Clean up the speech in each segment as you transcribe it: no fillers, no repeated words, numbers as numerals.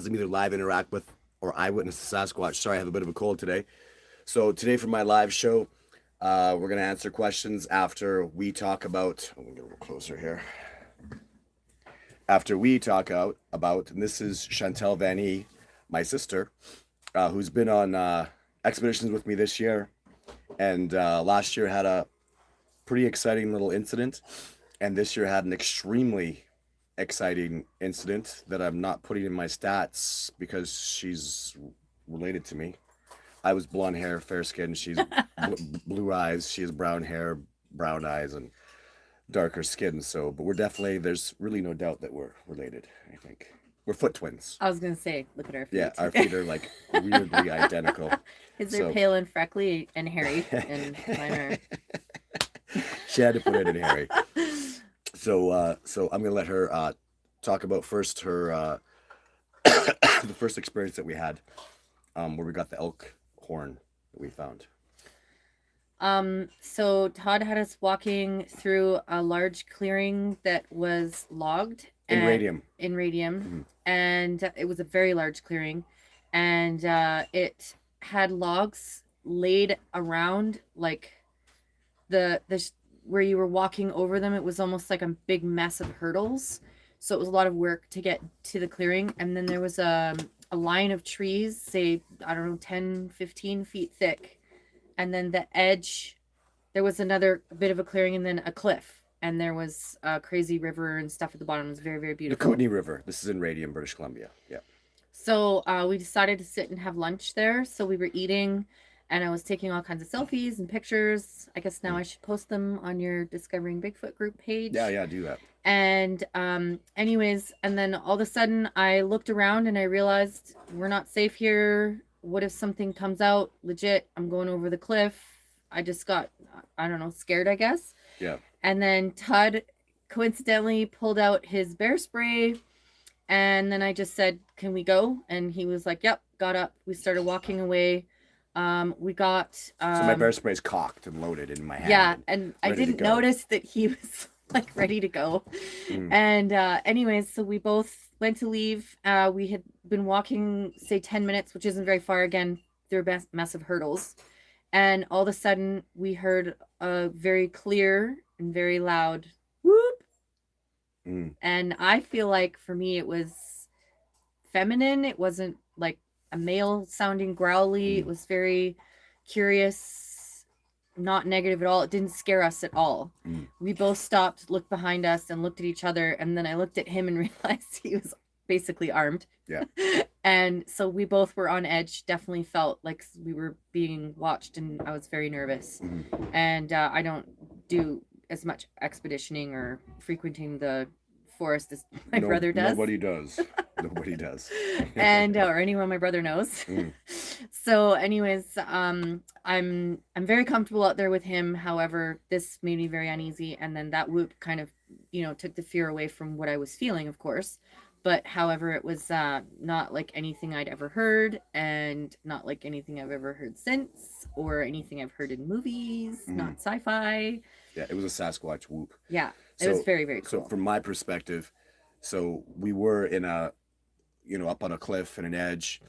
them either live interact with or eyewitness the Sasquatch. Sorry, I have a bit of a cold today. So today for my live show, we're gonna answer questions after we talk about. I'm gonna get a little closer here. After we talk about, and this is Chantel Van E, my sister, who's been on expeditions with me this year, and last year had a pretty exciting little incident, and this year had an extremely exciting incident that I'm not putting in my stats because she's related to me. I was blonde hair, fair skin. She's blue eyes. She has brown hair, brown eyes, and darker skin. So, but we're definitely, there's really no doubt that we're related, I think. We're foot twins. I was going to say, look at our feet. Yeah, our feet are like weirdly identical. His are pale and freckly and hairy, and mine are. She had to put it in hairy. So I'm gonna let her talk about first her the first experience that we had, where we got the elk horn that we found. So Todd had us walking through a large clearing that was logged In radium. Mm-hmm. And it was a very large clearing, and it had logs laid around like the where you were walking over them. It was almost like a big mess of hurdles, so it was a lot of work to get to the clearing. And then there was a line of trees, say, I don't know, 10-15 feet thick, and then the edge there was another bit of a clearing, and then a cliff, and there was a crazy river and stuff at the bottom. It was very, very The beautiful. Kootenai River. This is in Radium, British Columbia. Yeah. So we decided to sit and have lunch there. So we were eating, and I was taking all kinds of selfies and pictures. I guess now I should post them on your Discovering Bigfoot group page. Yeah, do that. And anyways, and then all of a sudden I looked around and I realized we're not safe here. What if something comes out? Legit, I'm going over the cliff. I just got, I don't know, scared, I guess. Yeah. And then Todd coincidentally pulled out his bear spray. And then I just said, can we go? And he was like, yep, got up. We started walking away. We got... so my bear spray is cocked and loaded in my hand. Yeah, and I didn't notice that he was like ready to go. And anyways, so we both went to leave. We had been walking, say, 10 minutes, which isn't very far, again, through a mess of hurdles. And all of a sudden, we heard a very clear and very loud whoop. And I feel like for me, it was feminine. It wasn't like a male sounding growly. It was very curious, not negative at all. It didn't scare us at all. We both stopped, looked behind us, and looked at each other. And then I looked at him and realized he was basically armed. Yeah. And so we both were on edge. Definitely felt like we were being watched, and I was very nervous. And I don't do as much expeditioning or frequenting the forest as my brother does. Nobody does. Nobody does. And or anyone my brother knows. So anyways, I'm very comfortable out there with him. However, this made me very uneasy, and then that whoop kind of, took the fear away from what I was feeling, of course. But however, it was not like anything I'd ever heard, and not like anything I've ever heard since, or anything I've heard in movies, not sci-fi. Yeah, it was a Sasquatch whoop. Yeah, it was very, very cool. So from my perspective, so we were in a, up on a cliff and an edge,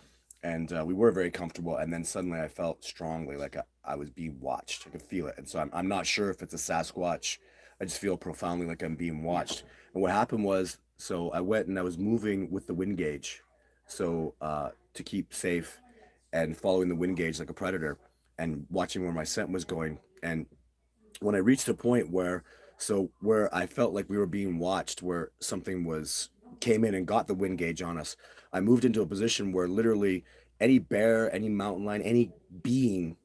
and we were very comfortable. And then suddenly I felt strongly like I was being watched. I could feel it. And so I'm not sure if it's a Sasquatch. I just feel profoundly like I'm being watched. And what happened was, so I went and I was moving with the wind gauge, so to keep safe, and following the wind gauge like a predator, and watching where my scent was going. And when I reached a point where I felt like we were being watched, where something came in and got the wind gauge on us, I moved into a position where literally any bear, any mountain lion, any being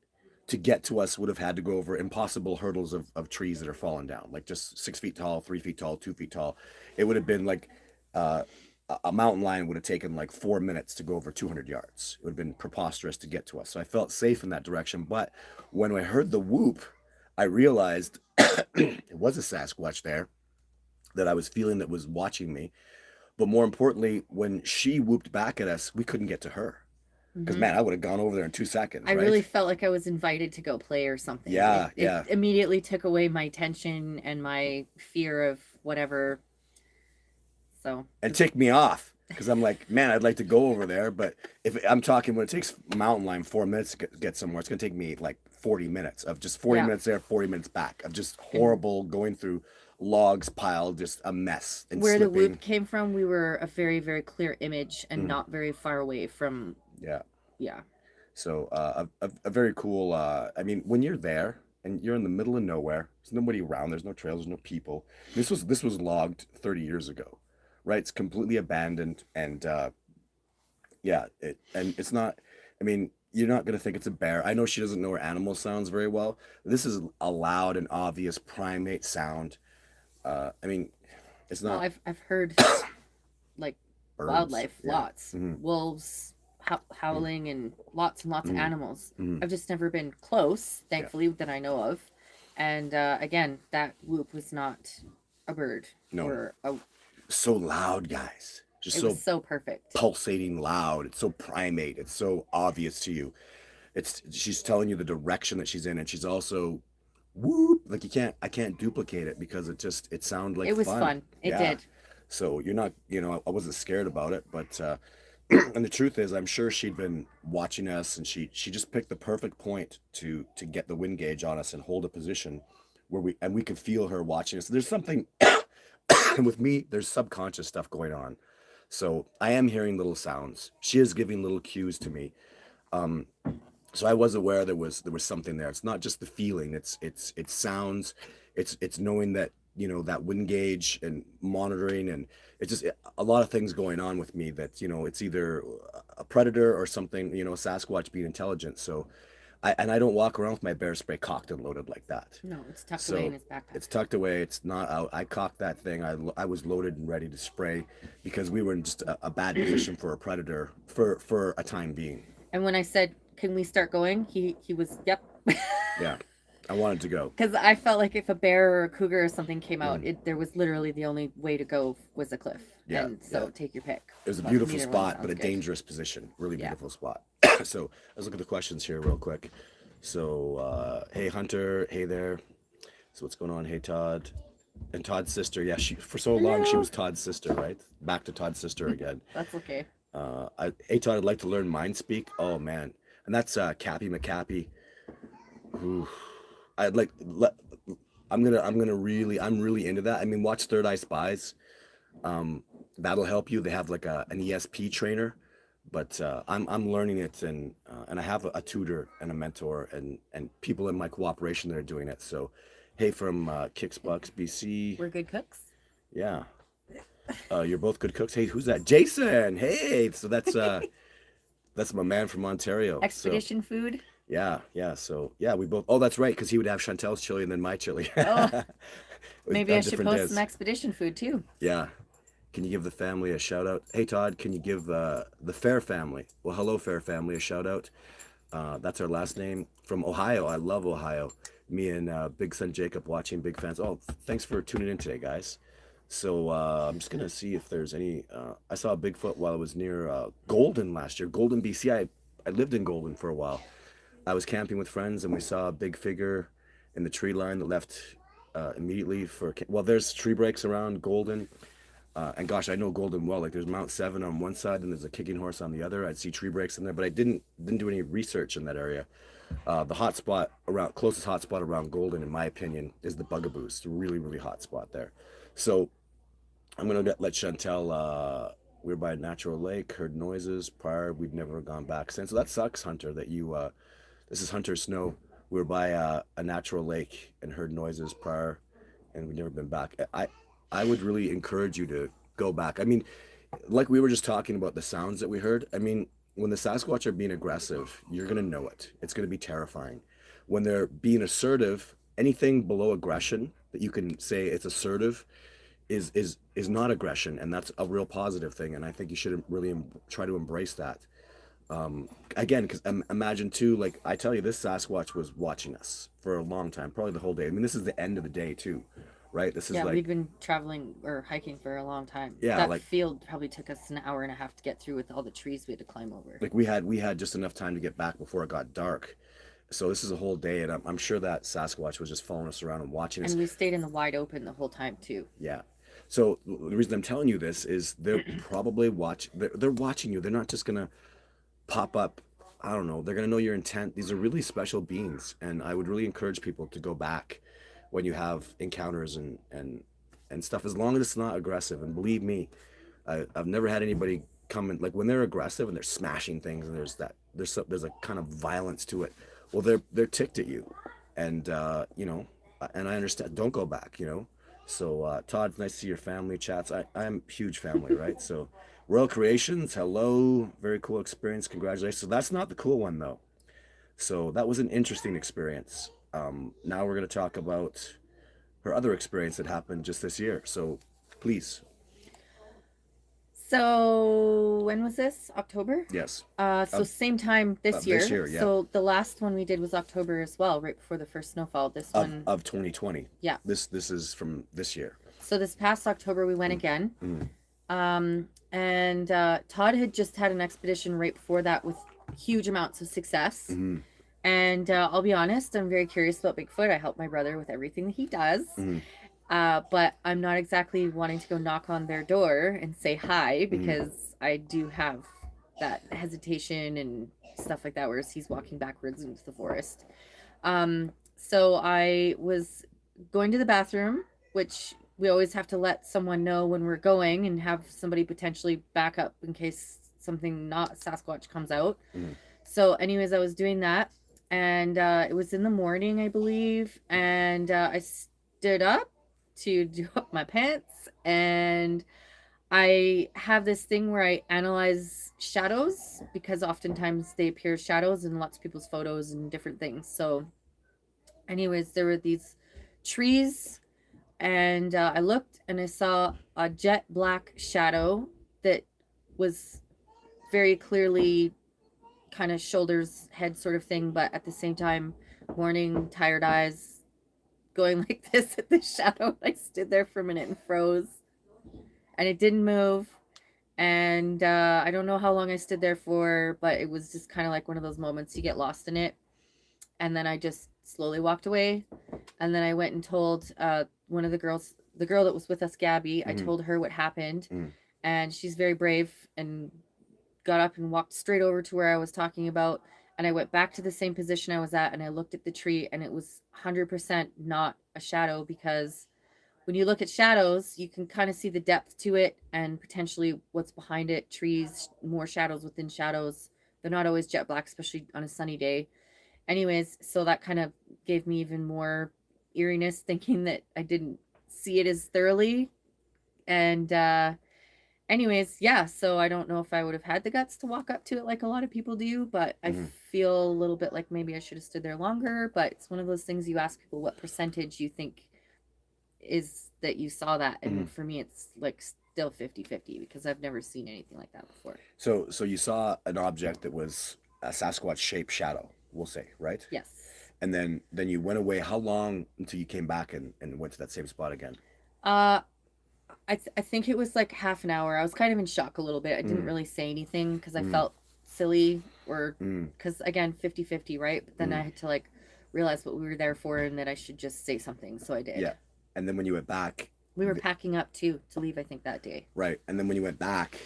to get to us would have had to go over impossible hurdles of trees that are falling down, like just 6 feet tall, 3 feet tall, 2 feet tall. It would have been like a mountain lion would have taken like 4 minutes to go over 200 yards. It would have been preposterous to get to us. So I felt safe in that direction. But when I heard the whoop, I realized it was a Sasquatch there that I was feeling that was watching me. But more importantly, when she whooped back at us, we couldn't get to her. Because, man, I would have gone over there in 2 seconds. I really felt like I was invited to go play or something. Yeah, it immediately took away my tension and my fear of whatever. So. And ticked me off. because I'm like, man, I'd like to go over there, but if I'm talking when it takes mountain lion 4 minutes to get somewhere, it's gonna take me like 40 minutes of just 40 Yeah. minutes there, 40 minutes back of just And horrible going through logs piled, just a mess and where the slipping. whoop came from, we were a very, very clear image and Mm, not very far away from, yeah. yeah. So a very cool. I mean, when you're there and you're in the middle of nowhere, there's nobody around. There's no trails. There's no people. This was logged 30 years ago, right? It's completely abandoned, and yeah, and it's not. I mean, you're not gonna think it's a bear. I know she doesn't know her animal sounds very well. This is a loud and obvious primate sound. I mean, it's Well, not I've heard like birds. wildlife, Yeah. lots, Hmm. wolves Hmm. howling, and lots of Hmm. animals. Hmm. I've just never been close, Yeah. thankfully, that I know of. And again, that whoop was not a bird No. or a. So loud, guys. Just It was so so perfect. pulsating loud. It's so primate. It's so obvious to you. It's she's telling you the direction that she's in, and she's also whoop like I can't duplicate it because it sounded like It was fun. fun. It Yeah. did. So you're not I wasn't scared about it, but and the truth is I'm sure she'd been watching us and she just picked the perfect point to get the wind gauge on us and hold a position where we could feel her watching us. There's something and with me, there's subconscious stuff going on. So I am hearing little sounds. She is giving little cues to me. Um, so I was aware there was something there. It's not just the feeling. It's sounds. It's knowing that that wind gauge and monitoring and it's just a lot of things going on with me that it's either a predator or something. Sasquatch being intelligent. So I don't walk around with my bear spray cocked and loaded like that. No, it's tucked away in So his backpack. it's tucked away. It's not out. I cocked that thing. I was loaded and ready to spray because we were in just a bad position for a predator for a time being. And when I said, "Can we start going?" He was, "Yep." Yeah, I wanted to go. Because I felt like if a bear or a cougar or something came out, Mm, there was literally the only way to go was a cliff. yeah, And yeah. so take your pick. It was a But beautiful neither one spot, but sounds a good. dangerous position. Really Yeah. beautiful spot. So let's look at the questions here real quick. So hey Hunter, hey there. So what's going on? Hey Todd. And Todd's sister, yeah, she for so long she Hello. was Todd's sister, right? Back to Todd's sister again. That's okay. Hey Todd, I'd like to learn mind speak. Oh man, and that's Cappy McCappy. Ooh, I'd like let. I'm really into that. I mean, watch Third Eye Spies. Um, that'll help you. They have like an ESP trainer, but I'm learning it and I have a tutor and a mentor and people in my cooperation that are doing it. So, hey, from Kicksbucks BC, We're good cooks. yeah, you're both good cooks. Hey, who's that? Jason. Hey, so that's my man from Ontario. So Expedition food. yeah, yeah. So yeah, we both. Oh, that's right, because he would have Chantel's chili and then my chili. Oh, With, maybe I should different post days. some expedition food too. Yeah. Can you give the family a shout out? Hey Todd, can you give the Fair family? Well, hello Fair family, a shout out. That's our last name from Ohio. I love Ohio. Me and Big Son Jacob watching, big fans. Oh, thanks for tuning in today, guys. So I'm just gonna see if there's any. I saw a Bigfoot while I was near Golden last year. Golden, BC. I lived in Golden for a while. I was camping with friends and we saw a big figure in the tree line that left immediately for. Well, there's tree breaks around Golden. And gosh, I know Golden well. Like there's Mount Seven on one side and there's a kicking horse on the other. I'd see tree breaks in there, but I didn't do any research in that area. The hot spot around closest hot spot around Golden, in my opinion, is the Bugaboos. It's a really really hot spot there. So I'm gonna let Chantel. We were by a natural lake, heard noises prior. We'd never gone back since. So that sucks, Hunter. That you. This is Hunter Snow. We were by a natural lake and heard noises prior, and we've never been back. I would really encourage you to go back. I mean, like we were just talking about the sounds that we heard. I mean, when the Sasquatch are being aggressive, you're gonna know it. It's gonna be terrifying. When they're being assertive, anything below aggression that you can say it's assertive is not aggression, and that's a real positive thing. And I think you should really try to embrace that. Again, because imagine too, like I tell you, this Sasquatch was watching us for a long time, probably the whole day. I mean, this is the end of the day too, right? This is Yeah, like we'd been traveling or hiking for a long time. yeah, That like field probably took us an hour and a half to get through with all the trees we had to climb over. like we had just enough time to get back before it got dark. So this is a whole day, and I'm sure that Sasquatch was just following us around and watching us. And we stayed in the wide open the whole time too. Yeah. So the reason I'm telling you this is they're probably they're watching you. They're not just gonna pop up. I don't know. They're gonna know your intent. These are really special beings, and I would really encourage people to go back when you have encounters and stuff, as long as it's not aggressive. And believe me, I've never had anybody come in like when they're aggressive and they're smashing things and there's a kind of violence to it. Well, they're ticked at you, and and I understand. Don't go back. So Todd, it's nice to see your family chats. I'm huge family, right? So Royal Creations, hello, very cool experience. Congratulations. So that's not the cool one though. So that was an interesting experience. Now we're gonna talk about her other experience that happened just this year. So please. So when was this? October? Yes. So same time this year. This year, yeah. So the last one we did was October as well, right before the first snowfall. This one Of 2020. Yeah. This is from this year. So this past October we went again. Mm. And Todd had just had an expedition right before that with huge amounts of success. Mm-hmm. And I'll be honest, I'm very curious about Bigfoot. I help my brother with everything that he does. Mm-hmm. But I'm not exactly wanting to go knock on their door and say hi, because I do have that hesitation and stuff like that, whereas he's walking backwards into the forest. So I was going to the bathroom, which we always have to let someone know when we're going and have somebody potentially back up in case something not Sasquatch comes out. So anyways, I was doing that, and it was in the morning, I believe, and I stood up to do up my pants, and I have this thing where I analyze shadows, because oftentimes they appear as shadows in lots of people's photos and different things. So anyways, there were these trees, and I looked and I saw a jet black shadow that was very clearly kind of shoulders, head sort of thing, but at the same time, morning, tired eyes, going like this at the shadow. I stood there for a minute and froze, and it didn't move. And I don't know how long I stood there for, but it was just kind of like one of those moments you get lost in it. And then I just slowly walked away. And then I went and told one of the girls, the girl that was with us, Gabby, I told her what happened. And she's very brave and got up and walked straight over to where I was talking about. And I went back to the same position I was at, and I looked at the tree, and it was 100% not a shadow, because when you look at shadows, you can kind of see the depth to it and potentially what's behind it. Trees, more shadows within shadows. They're not always jet black, especially on a sunny day. Anyways, so that kind of gave me even more eeriness, thinking that I didn't see it as thoroughly. And anyways, yeah, so I don't know if I would have had the guts to walk up to it like a lot of people do, but I feel a little bit like maybe I should have stood there longer. But it's one of those things, you ask people what percentage you think is that you saw that, and for me it's like still 50-50, because I've never seen anything like that before. So you saw an object that was a Sasquatch shaped shadow, we'll say, right? Yes. And then you went away. How long until you came back and went to that same spot again? I think it was like half an hour. I was kind of in shock a little bit. I didn't really say anything because I felt silly, or because again, 50-50, right? But then I had to like realize what we were there for, and that I should just say something, so I did. Yeah. And then when you went back, we were packing up too to leave, I think, that day. Right. And then when you went back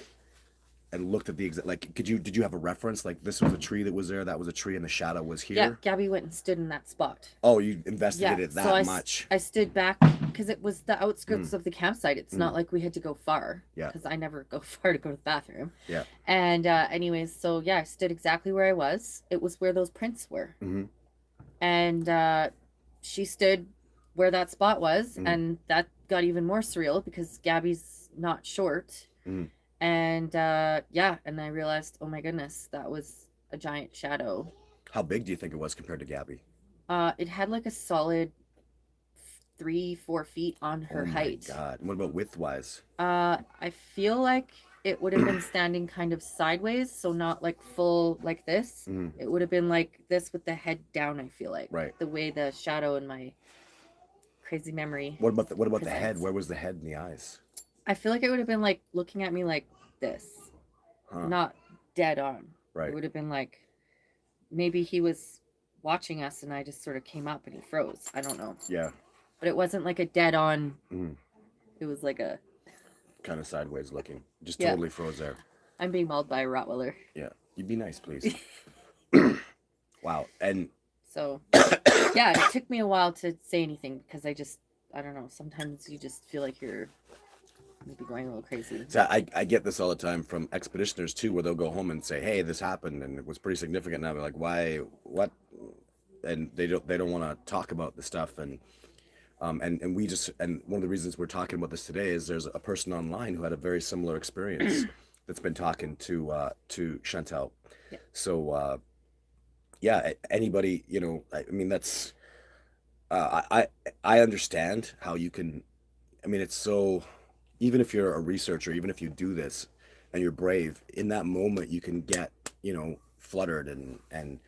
and looked at the exact, like, did you have a reference? Like, this was a tree that was there, that was a tree, and the shadow was here? Yeah, Gabby went and stood in that spot. Oh, you investigated that much. I stood back because it was the outskirts of the campsite. It's not like we had to go far. Yeah. Because I never go far to go to the bathroom. Yeah. And anyways, so yeah, I stood exactly where I was. It was where those prints were. And she stood where that spot was, and that got even more surreal because Gabby's not short. And yeah, and I realized, oh my goodness, that was a giant shadow. How big do you think it was compared to Gabby? It had like a solid 3-4 feet on her height. Oh my God. And what about width-wise? I feel like it would have been standing kind of sideways, so not like full like this. It would have been like this with the head down, I feel like. Right. The way the shadow in my crazy memory. What about the head? Where was the head and the eyes? I feel like it would have been like looking at me like this. Not dead on. Right. It would have been like maybe he was watching us and I just sort of came up and he froze. I don't know. Yeah. But it wasn't like a dead on. It was like a kind of sideways looking. Just Yeah. totally froze there. I'm being mauled by a Rottweiler. Yeah. You'd be nice, please. Wow. And So, yeah, it took me a while to say anything because I don't know, sometimes you just feel like you're maybe going a little crazy. so I get this all the time from expeditioners too, where they'll go home and say, "Hey, this happened and it was pretty significant." And I'm like, "Why? What?" And they don't want to talk about the stuff. And we just, and one of the reasons we're talking about this today is there's a person online who had a very similar experience that's been talking to Chantal. Yeah. So yeah, anybody, I mean, that's I understand how you can. I mean, it's so, even if you're a researcher, even if you do this and you're brave, in that moment you can get, fluttered and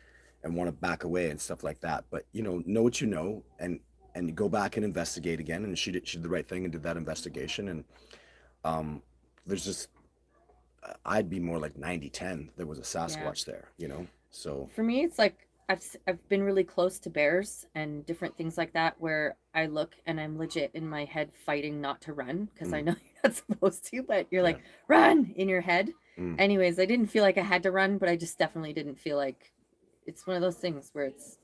want to back away and stuff like that. But know what you know, and you go back and investigate again. And she did the right thing and did that investigation. And there's just, I'd be more like 90-10. There was a Sasquatch there, So For me, it's like I've been really close to bears and different things like that where I look and I'm legit in my head fighting not to run because I know you're not supposed to, but you're like, run in your head. Anyways, I didn't feel like I had to run, but I just definitely didn't feel like, it's one of those things where it's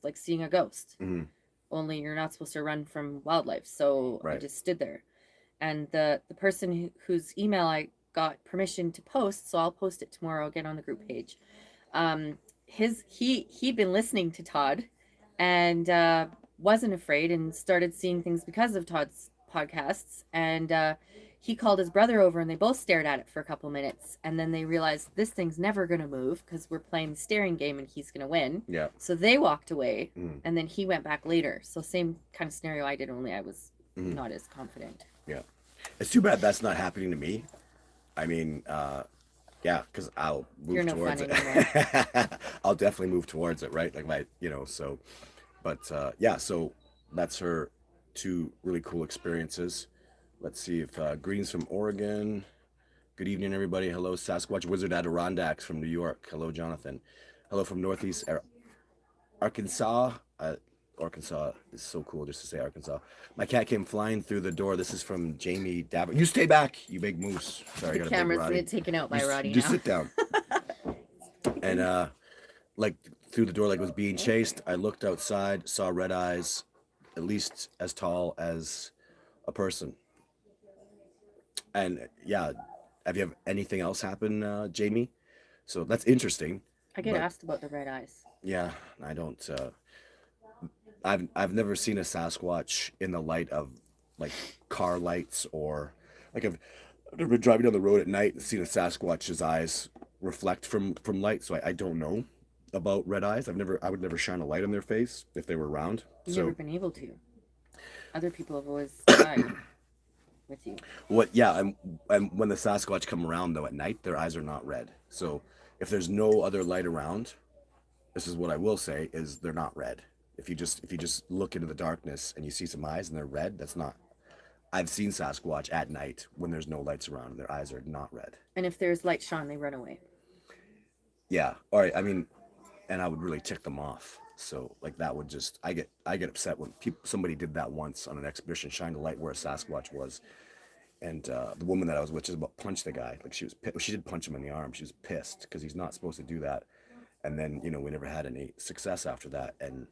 like seeing a ghost. Only you're not supposed to run from wildlife. So I just stood there. And the person whose email I got permission to post, so I'll post it tomorrow again on the group page. He'd been listening to Todd and wasn't afraid and started seeing things because of Todd's podcasts. And he called his brother over and they both stared at it for a couple minutes. And then they realized this thing's never going to move because we're playing the staring game and he's going to win. Yeah. So they walked away and then he went back later. So same kind of scenario I did, only I was not as confident. Yeah. It's too bad that's not happening to me. I mean, yeah, because I'll move towards it. I'll definitely move towards it, right? Like so. But yeah, so that's her two really cool experiences. Let's see if Green's from Oregon. Good evening, everybody. Hello, Sasquatch Wizard Adirondacks from New York. Hello, Jonathan. Hello from Northeast Arkansas. Arkansas is so cool just to say Arkansas. My cat came flying through the door. This is from Jamie Dabber. You stay back, you big moose. Sorry, the camera's been taken out by Roddy just now. sit down. And like through the door like it was being chased. I looked outside, saw red eyes, at least as tall as a person. And yeah, have you have anything else happen, Jamie? So that's interesting. I get asked about the red eyes. Yeah, I don't. I've never seen a Sasquatch in the light of like car lights, or like I've never been driving down the road at night and seen a Sasquatch's eyes reflect from light. So I don't know about red eyes. I would never shine a light on their face if they were around. You've never been able to. Other people have always tried with you. What? Yeah, and when the Sasquatch come around though at night, their eyes are not red. So if there's no other light around, this is what I will say is they're not red. If you just look into the darkness and you see some eyes and they're red, that's not. I've seen Sasquatch at night when there's no lights around and their eyes are not red. And if there's light shone, they run away. Yeah. All right. I mean, and I would really tick them off. So like that would just, I get upset when somebody did that once on an expedition, shined a light where a Sasquatch was. And the woman that I was with just about punched the guy. Like she did punch him in the arm. She was pissed because he's not supposed to do that. And then, we never had any success after that. And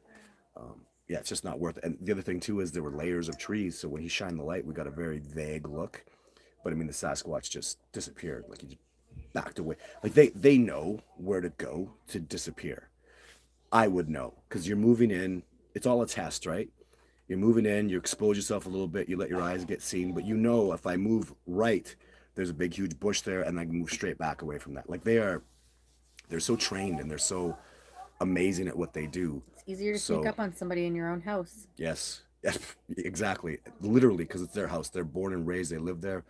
yeah, it's just not worth it. And the other thing too is there were layers of trees, so when he shined the light, we got a very vague look. But I mean, the Sasquatch just disappeared. Like he just backed away. Like they know where to go to disappear. I would know because you're moving in. It's all a test, right? You're moving in. You expose yourself a little bit. You let your eyes get seen, but if I move right, there's a big, huge bush there, and I can move straight back away from that. Like they're so trained and they're so amazing at what they do. It's easier to sneak up on somebody in your own house. Yes, exactly. Literally, because it's their house. They're born and raised. They live there.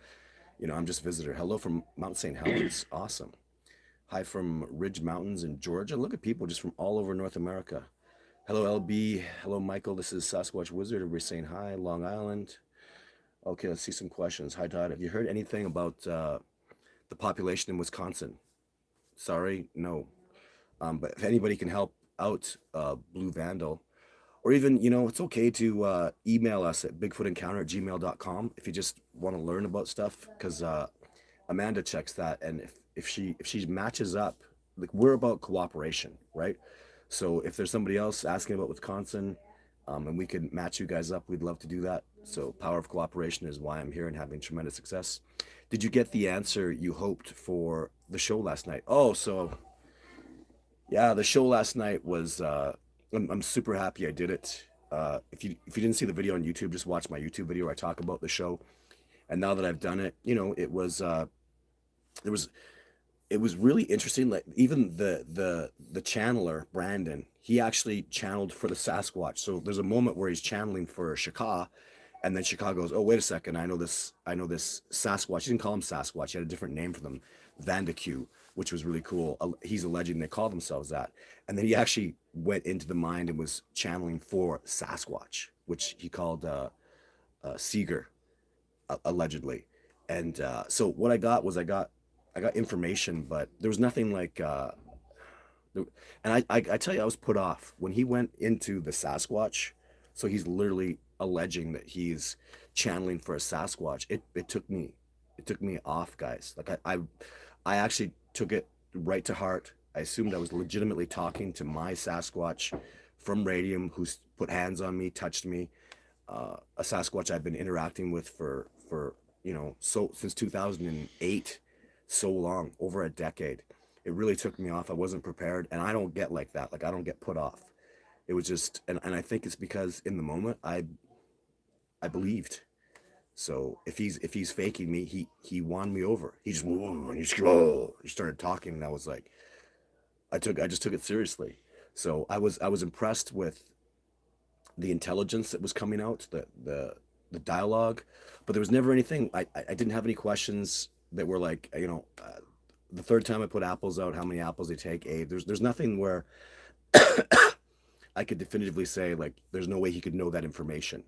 I'm just a visitor. Hello from Mount St. Helens. Awesome. Hi from Ridge Mountains in Georgia. Look at people just from all over North America. Hello, LB. Hello, Michael. This is Sasquatch Wizard. Everybody's saying hi. Long Island. Okay, let's see some questions. Hi, Todd. Have you heard anything about the population in Wisconsin? Sorry, no. But if anybody can help out Blue Vandal, or even, it's okay to email us at bigfootencounter@gmail.com if you just want to learn about stuff, because Amanda checks that, and if she matches up, like, we're about cooperation, right? So if there's somebody else asking about Wisconsin, and we can match you guys up, we'd love to do that. So power of cooperation is why I'm here and having tremendous success. Did you get the answer you hoped for the show last night? Oh, so yeah, the show last night was. I'm super happy I did it. If you didn't see the video on YouTube, just watch my YouTube video where I talk about the show. And now that I've done it, it was it was really interesting. Like, even the channeler Brandon, he actually channeled for the Sasquatch. So there's a moment where he's channeling for Shaka, and then Shaka goes, "Oh, wait a second, I know this Sasquatch." He didn't call him Sasquatch; he had a different name for them, Vandeque, which was really cool. He's alleging they call themselves that, and then he actually went into the mind and was channeling for Sasquatch, which he called Seeger, allegedly. And so what I got was I got information, but there was nothing like. And I tell you, I was put off when he went into the Sasquatch. So he's literally alleging that he's channeling for a Sasquatch. It took me off, guys. Like, I actually took it right to heart. I assumed I was legitimately talking to my Sasquatch from Radium, who's put hands on me, touched me. A Sasquatch I've been interacting with for so since 2008, so long, over a decade. It really took me off. I wasn't prepared, and I don't get like that. Like, I don't get put off. It was just, and I think it's because in the moment I believed. So if he's faking me, he won me over. He just whoa, and he started talking, and I was like, I just took it seriously. So I was impressed with the intelligence that was coming out, the dialogue, but there was never anything. I didn't have any questions that were like, the third time I put apples out, how many apples they take. There's nothing where I could definitively say, like, there's no way he could know that information.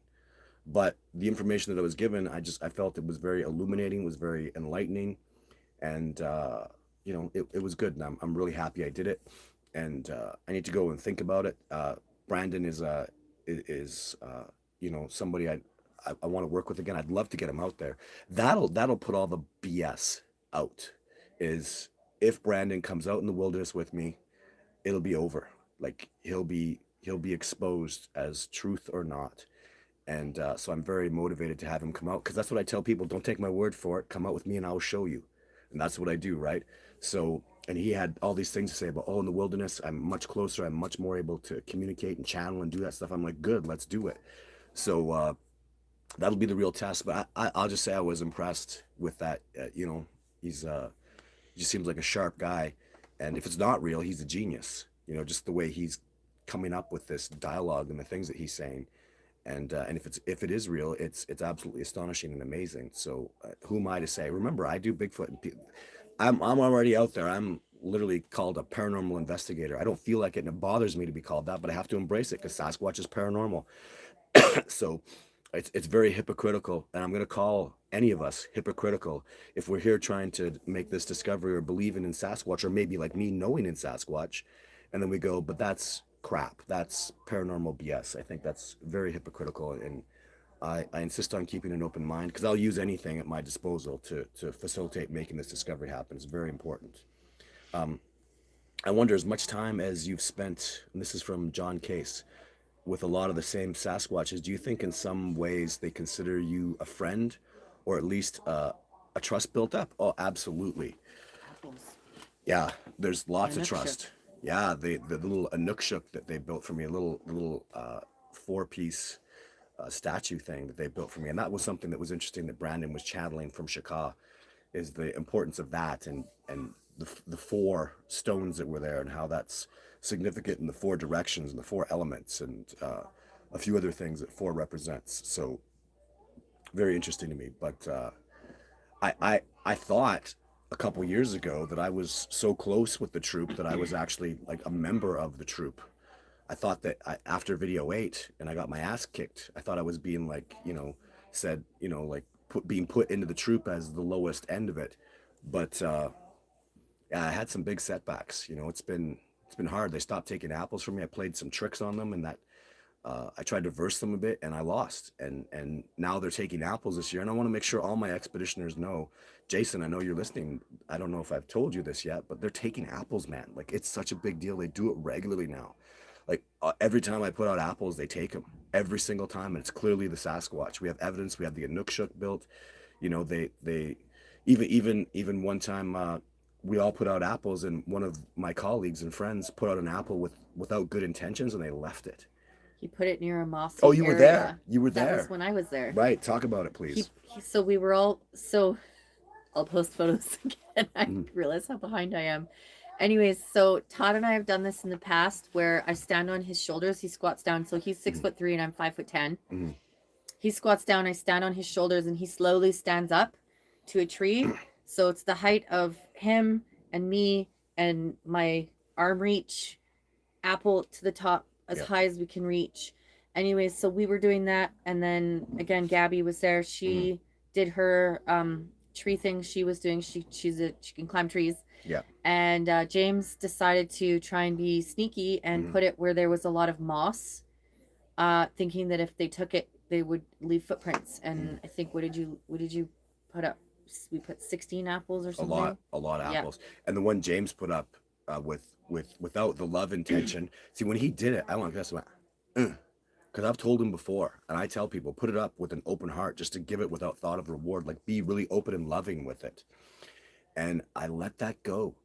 But the information that I was given, I felt it was very illuminating, was very enlightening, and it was good, and I'm really happy I did it. And I need to go and think about it. Brandon is somebody I want to work with again. I'd love to get him out there. That'll put all the BS out. Is if Brandon comes out in the wilderness with me, it'll be over. Like, he'll be exposed as truth or not. And so I'm very motivated to have him come out, because that's what I tell people: don't take my word for it. Come out with me, and I'll show you. And that's what I do, right? So, and he had all these things to say about, oh, in the wilderness, I'm much closer. I'm much more able to communicate and channel and do that stuff. I'm like, good, let's do it. So that'll be the real test. But I'll just say I was impressed with that. He just seems like a sharp guy, and if it's not real, he's a genius. Just the way he's coming up with this dialogue and the things that he's saying. And if it is real, it's absolutely astonishing and amazing. So who am I to say? Remember, I do Bigfoot, and I'm already out there. I'm literally called a paranormal investigator. I don't feel like it, and it bothers me to be called that, but I have to embrace it because Sasquatch is paranormal. So it's very hypocritical, and I'm going to call any of us hypocritical if we're here trying to make this discovery or believing in Sasquatch, or maybe like me knowing in Sasquatch, and then we go, but that's crap. That's paranormal BS. I think that's very hypocritical, and I insist on keeping an open mind, because I'll use anything at my disposal to facilitate making this discovery happen. It's very important. Um, I wonder, as much time as you've spent, and this is from John Case, with a lot of the same Sasquatches, do you think in some ways they consider you a friend, or at least a trust built up? Oh, absolutely. Apples. Yeah, there's Yeah, lots of no shit. trust. Yeah, the little Anukshuk that they built for me, a little four-piece statue thing that they built for me, and that was something that was interesting that Brandon was channeling from Shaka, is the importance of that, and the four stones that were there, and how that's significant in the four directions and the four elements, and a few other things that four represents. So very interesting to me. But I thought a couple years ago that I was so close with the troop that I was actually like a member of the troop. I thought that after video 8 and I got my ass kicked, I thought I was being like, said, like being put into the troop as the lowest end of it. But yeah, I had some big setbacks. It's been hard. They stopped taking apples from me. I played some tricks on them, and that I tried to verse them a bit and I lost. And now they're taking apples this year. And I want to make sure all my expeditioners know, Jason, I know you're listening. I don't know if I've told you this yet, but they're taking apples, man. Like, it's such a big deal. They do it regularly now. Like, every time I put out apples, they take them every single time. And it's clearly the Sasquatch. We have evidence. We have the Inukshuk built. You know, they even one time, we all put out apples, and one of my colleagues and friends put out an apple without good intentions, and they left it. He put it near a mossy Oh, you were area. there. You were there. That was when I was there. Right. Talk about it, please. So we were all, so I'll post photos again. I realize how behind I am. Anyways, so Todd and I have done this in the past where I stand on his shoulders. He squats down. So he's 6'3" and I'm 5'10". He squats down. I stand on his shoulders and he slowly stands up to a tree. So it's the height of him and me and my arm reach, apple to the top as high as we can reach. Anyways, so we were doing that. And then again, Gabby was there. She did her tree thing she was doing. She can climb trees. Yeah. And James decided to try and be sneaky and put it where there was a lot of moss, thinking that if they took it, they would leave footprints. And I think, what did you put up? We put 16 apples or something. A lot of apples. And the one James put up without the love intention. See, when he did it, I want to guess because I've told him before, and I tell people, put it up with an open heart, just to give it without thought of reward. Like, be really open and loving with it. And I let that go.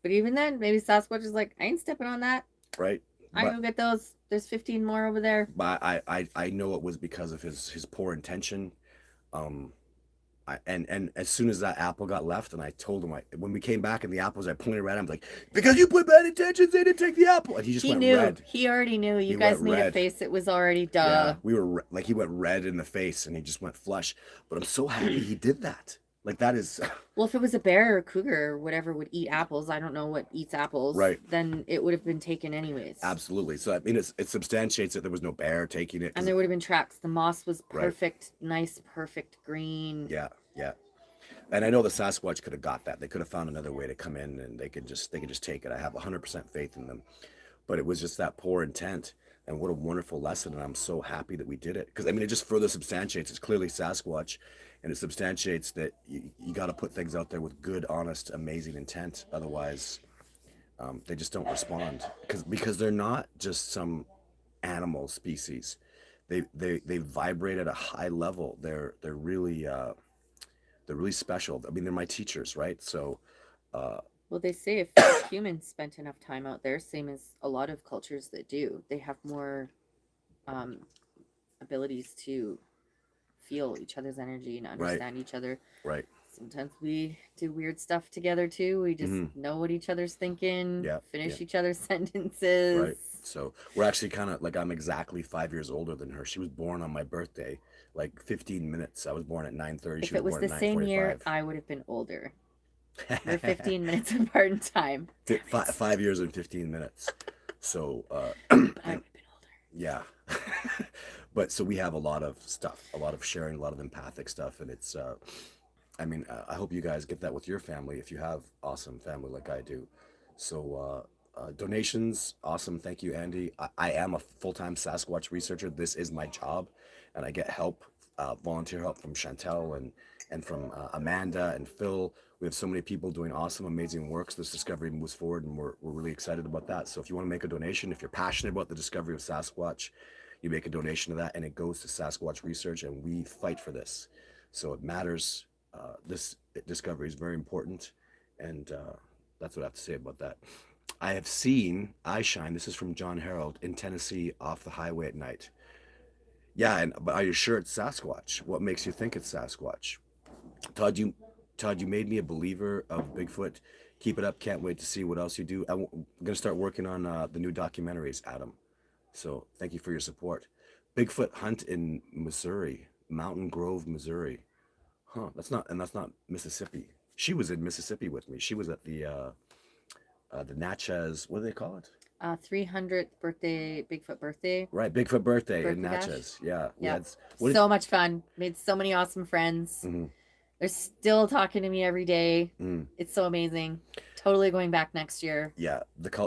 But even then, maybe Sasquatch is like, I ain't stepping on that. Right. I go get those. There's 15 more over there. But I know it was because of his poor intention. And as soon as that apple got left, and I told him, when we came back and the apples, I pointed at him, like, because you put bad intentions, they didn't take the apple. And he just went red. He already knew. You guys made a face. It was already duh. Yeah, we were like, he went red in the face and he just went flush. But I'm so happy he did that. Like, that is. Well, if it was a bear or a cougar or whatever would eat apples, I don't know what eats apples. Right. Then it would have been taken anyways. Absolutely. So I mean, it substantiates that there was no bear taking it. And there would have been tracks. The moss was perfect, nice, perfect green. Yeah, yeah. And I know the Sasquatch could have got that. They could have found another way to come in, and they could just take it. I have 100% faith in them. But it was just that poor intent, and what a wonderful lesson. And I'm so happy that we did it, because I mean, it just further substantiates it's clearly Sasquatch, and it substantiates that you got to put things out there with good, honest, amazing intent. Otherwise, they just don't respond, because they're not just some animal species. They vibrate at a high level. They're really special. I mean, they're my teachers, right? So, well, they say if humans spent enough time out there, same as a lot of cultures that do, they have more abilities to feel each other's energy and understand each other. Right. Sometimes we do weird stuff together too. We just know what each other's thinking, finish each other's sentences. Right. So we're actually kind of like, I'm exactly 5 years older than her. She was born on my birthday, like 15 minutes. I was born at 9:30. If it was the same year, I would have been older. We're 15 minutes apart in time. 5 years and 15 minutes. So but I would have been older. Yeah. But so we have a lot of stuff, a lot of sharing, a lot of empathic stuff. And it's, I mean, I hope you guys get that with your family if you have awesome family like I do. So donations, awesome. Thank you, Andy. I am a full-time Sasquatch researcher. This is my job. And I get help, volunteer help from Chantel and from Amanda and Phil. We have so many people doing awesome, amazing work. So this discovery moves forward, and we're really excited about that. So if you want to make a donation, if you're passionate about the discovery of Sasquatch, you make a donation to that, and it goes to Sasquatch Research, and we fight for this. So it matters. This discovery is very important, and that's what I have to say about that. I have seen eyeshine. This is from John Harold in Tennessee off the highway at night. Yeah, but are you sure it's Sasquatch? What makes you think it's Sasquatch? Todd, you made me a believer of Bigfoot. Keep it up. Can't wait to see what else you do. I'm going to start working on the new documentaries, Adam. So thank you for your support. Bigfoot hunt in Missouri, Mountain Grove, Missouri. Huh? That's not Mississippi. She was in Mississippi with me. She was at the Natchez. What do they call it? 300th birthday, Bigfoot birthday. Right, Bigfoot birthday in Natchez. Yeah. Yeah. So much fun. Made so many awesome friends. It They're still talking to me every day. Mm. It's so amazing. Totally going back next year. Yeah,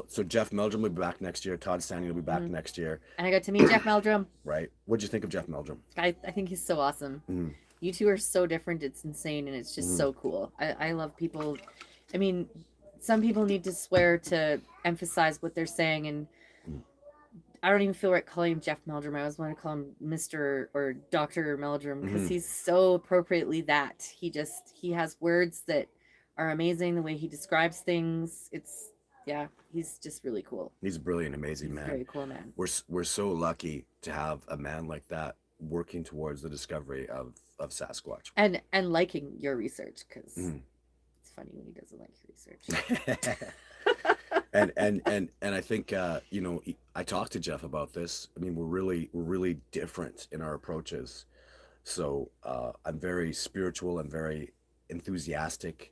so Jeff Meldrum will be back next year. Todd Stanley will be back next year. And I got to meet Jeff Meldrum. Right. What'd you think of Jeff Meldrum? I think he's so awesome. You two are so different. It's insane, and it's just so cool. I love people. I mean, some people need to swear to emphasize what they're saying, and I don't even feel right calling him Jeff Meldrum. I always want to call him Mr. or Dr. Meldrum because he's so appropriately that. He has words that are amazing. The way he describes things, he's just really cool. He's a brilliant, amazing man. Very cool man. We're so lucky to have a man like that working towards the discovery of Sasquatch. And liking your research, because it's funny when he doesn't like your research. and I think I talked to Jeff about this. I mean, we're really different in our approaches. So I'm very spiritual and very enthusiastic,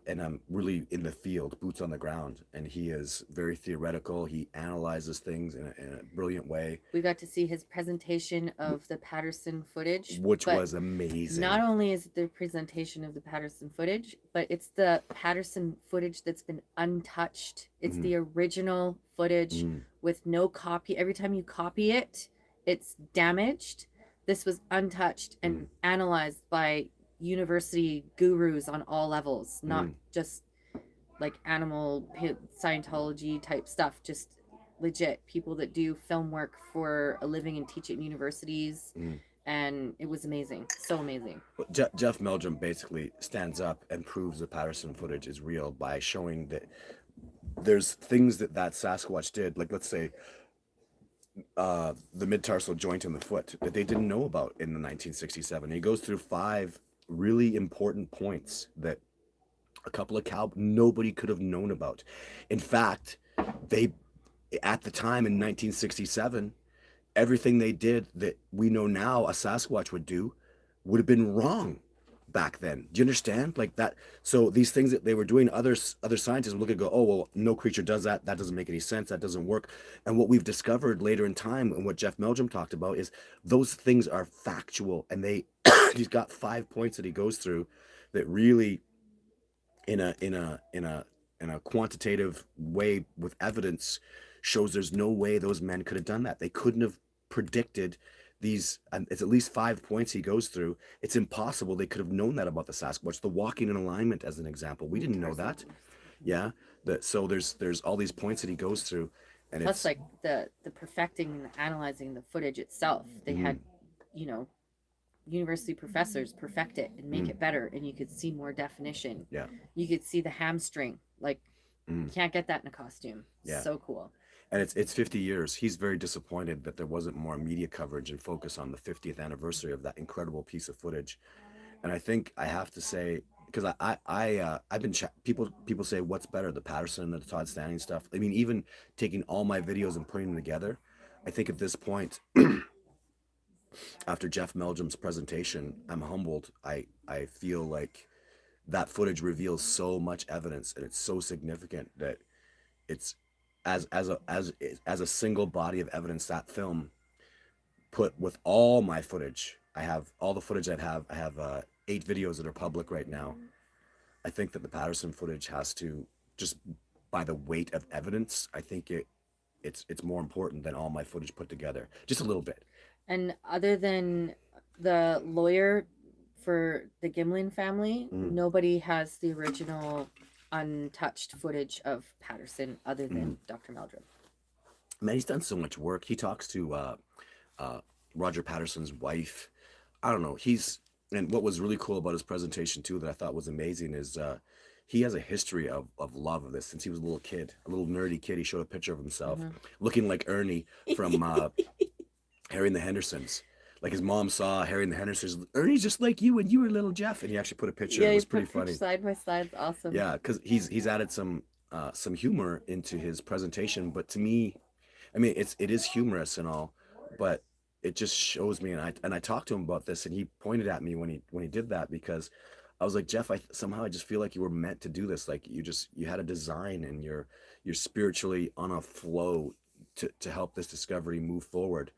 and I'm really in the field, boots on the ground. And he is very theoretical. He analyzes things in a brilliant way. We got to see his presentation of the Patterson footage, which was amazing. Not only is it the presentation of the Patterson footage, but it's the Patterson footage that's been untouched. It's the original footage with no copy. Every time you copy it, it's damaged. This was untouched and analyzed by university gurus on all levels, not just like animal Scientology type stuff, just legit people that do film work for a living and teach at universities. And it was amazing, so amazing. Jeff Meldrum basically stands up and proves the Patterson footage is real by showing that there's things that Sasquatch did, like let's say the mid-tarsal joint in the foot, that they didn't know about in the 1967. He goes through 5 really important points that a couple of nobody could have known about. In fact, they, at the time in 1967, everything they did that we know now a Sasquatch would do would have been wrong back then. Do you understand? Like that. So these things that they were doing, other scientists would look and go, oh, well, no creature does that. That doesn't make any sense. That doesn't work. And what we've discovered later in time, and what Jeff Meldrum talked about, is those things are factual. And he's got 5 points that he goes through that really, in a quantitative way with evidence, shows there's no way those men could have done that. They couldn't have predicted these, and it's at least 5 points he goes through. It's impossible they could have known that about the Sasquatch. The walking in alignment, as an example, we didn't know that. Yeah, so there's all these points that he goes through, and plus it's like the perfecting and the analyzing the footage itself. They had, university professors perfect it and make it better, and you could see more definition. Yeah, you could see the hamstring. Like you can't get that in a costume. Yeah, so cool. And it's 50 years. He's very disappointed that there wasn't more media coverage and focus on the 50th anniversary of that incredible piece of footage. And I think I have to say, because I've been people say what's better, the Patterson and the Todd Stanley stuff. I mean, even taking all my videos and putting them together, I think at this point, after Jeff Meldrum's presentation, I'm humbled. I feel like that footage reveals so much evidence, and it's so significant that it's as a single body of evidence. That film, put with all my footage, I have all the footage I have 8 videos that are public right now. I think that the Patterson footage has to, just by the weight of evidence, I think it's more important than all my footage put together, just a little bit. And other than the lawyer for the Gimlin family, nobody has the original untouched footage of Patterson other than Dr. Meldrum. Man, he's done so much work. He talks to Roger Patterson's wife. I don't know. And what was really cool about his presentation too, that I thought was amazing, is he has a history of love of this since he was a little kid, a little nerdy kid. He showed a picture of himself looking like Ernie from Harry and the Hendersons. Like his mom saw Harry and the Hendersons, Ernie's just like you when you were little Jeff, and he actually put a picture. Yeah, it was pretty funny. Side by side, awesome. Yeah, because he's added some humor into his presentation, but to me, I mean, it is humorous and all, but it just shows me, and I talked to him about this, and he pointed at me when he did that, because I was like, Jeff, I just feel like you were meant to do this. Like you had a design, and you're spiritually on a flow to help this discovery move forward.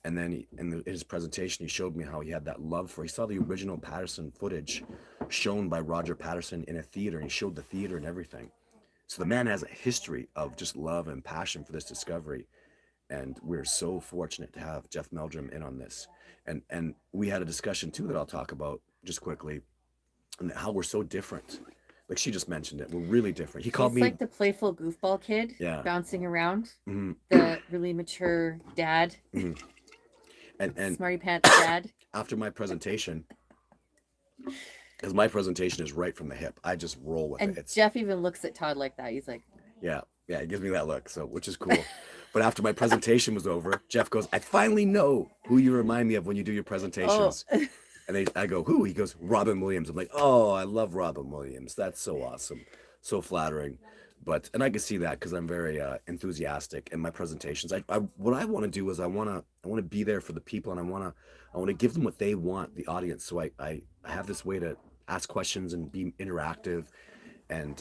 And then in his presentation, he showed me how he had that love for. He saw the original Patterson footage shown by Roger Patterson in a theater, and he showed the theater and everything. So the man has a history of just love and passion for this discovery, and we're so fortunate to have Jeff Meldrum in on this. And we had a discussion too that I'll talk about just quickly, and how we're so different. Like she just mentioned it, we're really different. He called He's me, like the playful goofball kid, yeah, bouncing around. hmm The really mature dad, hmm and smarty pants dad. after my presentation, because my presentation is right from the hip, I just roll with it. And It's Jeff even looks at Todd like that. He's like, yeah, yeah, it gives me that look, so which is cool. But after my presentation was over, Jeff goes, "I finally know who you remind me of when you do your oh, presentations." And I go, "Who?" He goes, "Robin Williams." I'm like, "Oh, I love Robin Williams. That's so awesome, so flattering." But and I can see that because I'm very enthusiastic in my presentations. I what I want to do is I want to be there for the people, and I want to give them what they want, the audience. So I have this way to ask questions and be interactive, and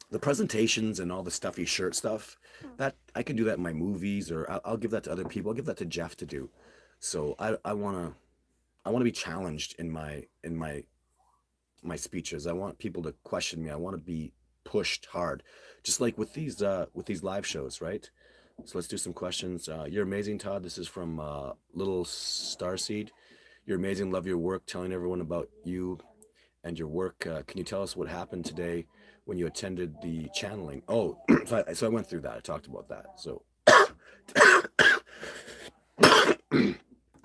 the presentations and all the stuffy shirt stuff, that I can do that in my movies, or I'll give that to other people. I'll give that to Jeff to do. So I want to be challenged in my speeches. I want people to question me. I want to be pushed hard, just like with these live shows, right? So let's do some questions. You're amazing, Todd. This is from Little Starseed. You're amazing. Love your work. Telling everyone about you and your work. Can you tell us what happened today when you attended the channeling? Oh, so I went through that. I talked about that. So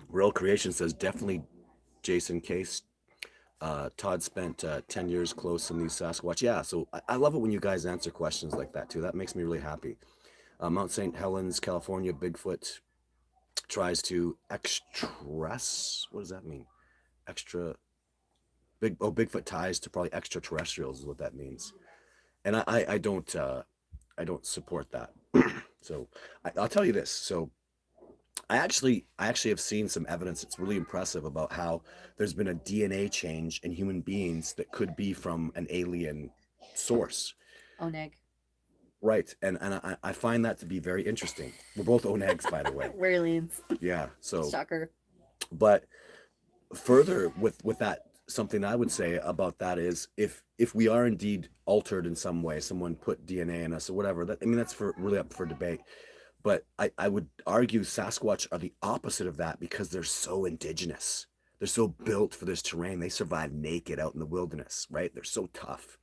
Real Creation says definitely Jason Case. Todd spent 10 years close in these Sasquatch. Yeah, so I love it when you guys answer questions like that too. That makes me really happy. Mount St. Helens, California, Bigfoot tries to extrass. What does that mean? Extra Bigfoot ties to probably extraterrestrials is what that means. And I don't support that. So I'll tell you this. So I actually have seen some evidence that's really impressive about how there's been a DNA change in human beings that could be from an alien source. Oneg. Right. And I find that to be very interesting. We're both Onegs, by the way. We're aliens. Yeah. So, Shocker. but further with that, something I would say about that is if we are indeed altered in some way, someone put DNA in us or whatever, that I mean that's for really up for debate. But I would argue Sasquatch are the opposite of that because they're so indigenous. They're so built for this terrain. They survive naked out in the wilderness, right? They're so tough.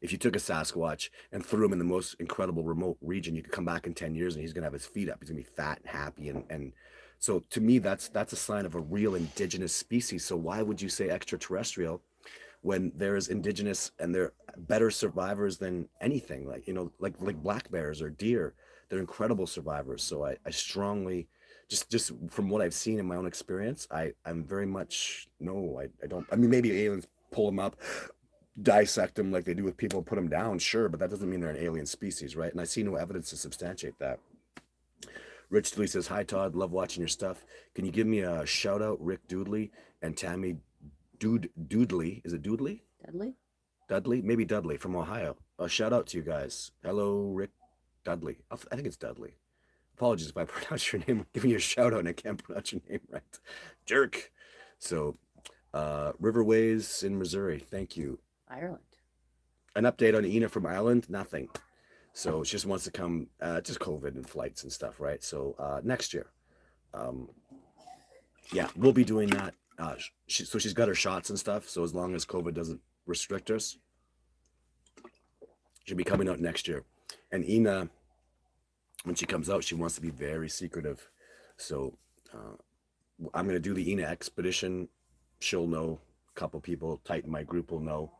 If you took a Sasquatch and threw him in the most incredible remote region, you could come back in 10 years and he's going to have his feet up. He's going to be fat and happy. And so to me, that's a sign of a real indigenous species. So why would you say extraterrestrial when there's indigenous and they're better survivors than anything, like like black bears or deer? They're incredible survivors. So I strongly, just from what I've seen in my own experience, I'm very much no, I don't. I mean, maybe aliens pull them up, dissect them like they do with people, put them down, sure, but that doesn't mean they're an alien species, right? And I see no evidence to substantiate that. Rich Dooley says, "Hi Todd, love watching your stuff. Can you give me a shout out, Rick Doodley and Tammy Doodley? Is it Doodley? Dudley? Dudley? Maybe Dudley from Ohio. A shout out to you guys. Hello, Rick Dudley. I think it's Dudley. Apologies if I pronounce your name. I'm giving you a shout out and I can't pronounce your name right. Jerk. So, Riverways in Missouri. Thank you. Ireland. An update on Ina from Ireland? Nothing. So she just wants to come, just COVID and flights and stuff, right? So next year. Um, yeah, we'll be doing that. So she's got her shots and stuff. So as long as COVID doesn't restrict us, she'll be coming out next year. And Ina, when she comes out, she wants to be very secretive. So I'm going to do the Ina expedition. She'll know. A couple people tight in my group will know.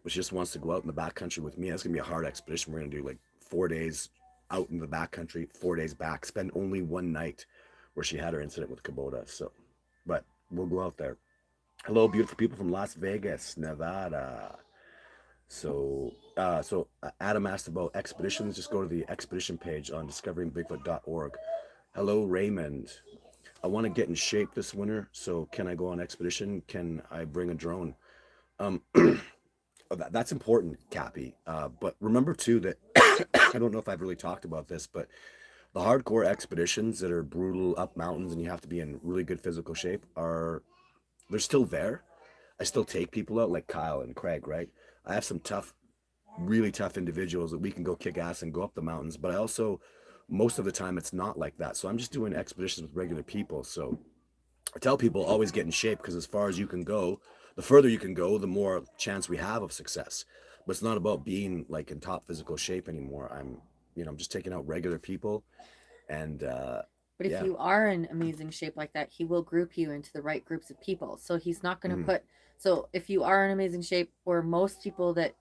But she just wants to go out in the backcountry with me. That's going to be a hard expedition. We're going to do like 4 days out in the backcountry, 4 days back, spend only one night where she had her incident with Kubota. So, but we'll go out there. Hello, beautiful people from Las Vegas, Nevada. So Adam asked about expeditions. Just go to the expedition page on discoveringbigfoot.org. Hello, Raymond. I want to get in shape this winter. So can I go on expedition? Can I bring a drone? That's important, Cappy. But remember too that I don't know if I've really talked about this, but The hardcore expeditions that are brutal up mountains and you have to be in really good physical shape they're still there. I still take people out like Kyle and Craig, right? I have some tough, really tough individuals that we can go kick ass and go up the mountains, but I also, most of the time, it's not like that. So I'm just doing expeditions with regular people. So I tell people always get in shape because as far as you can go, the further you can go, the more chance we have of success. But it's not about being like in top physical shape anymore. I'm just taking out regular people and But if yeah. you are in amazing shape like that, he will group you into the right groups of people. So he's not going to Mm, put. So if you are in amazing shape, or most people that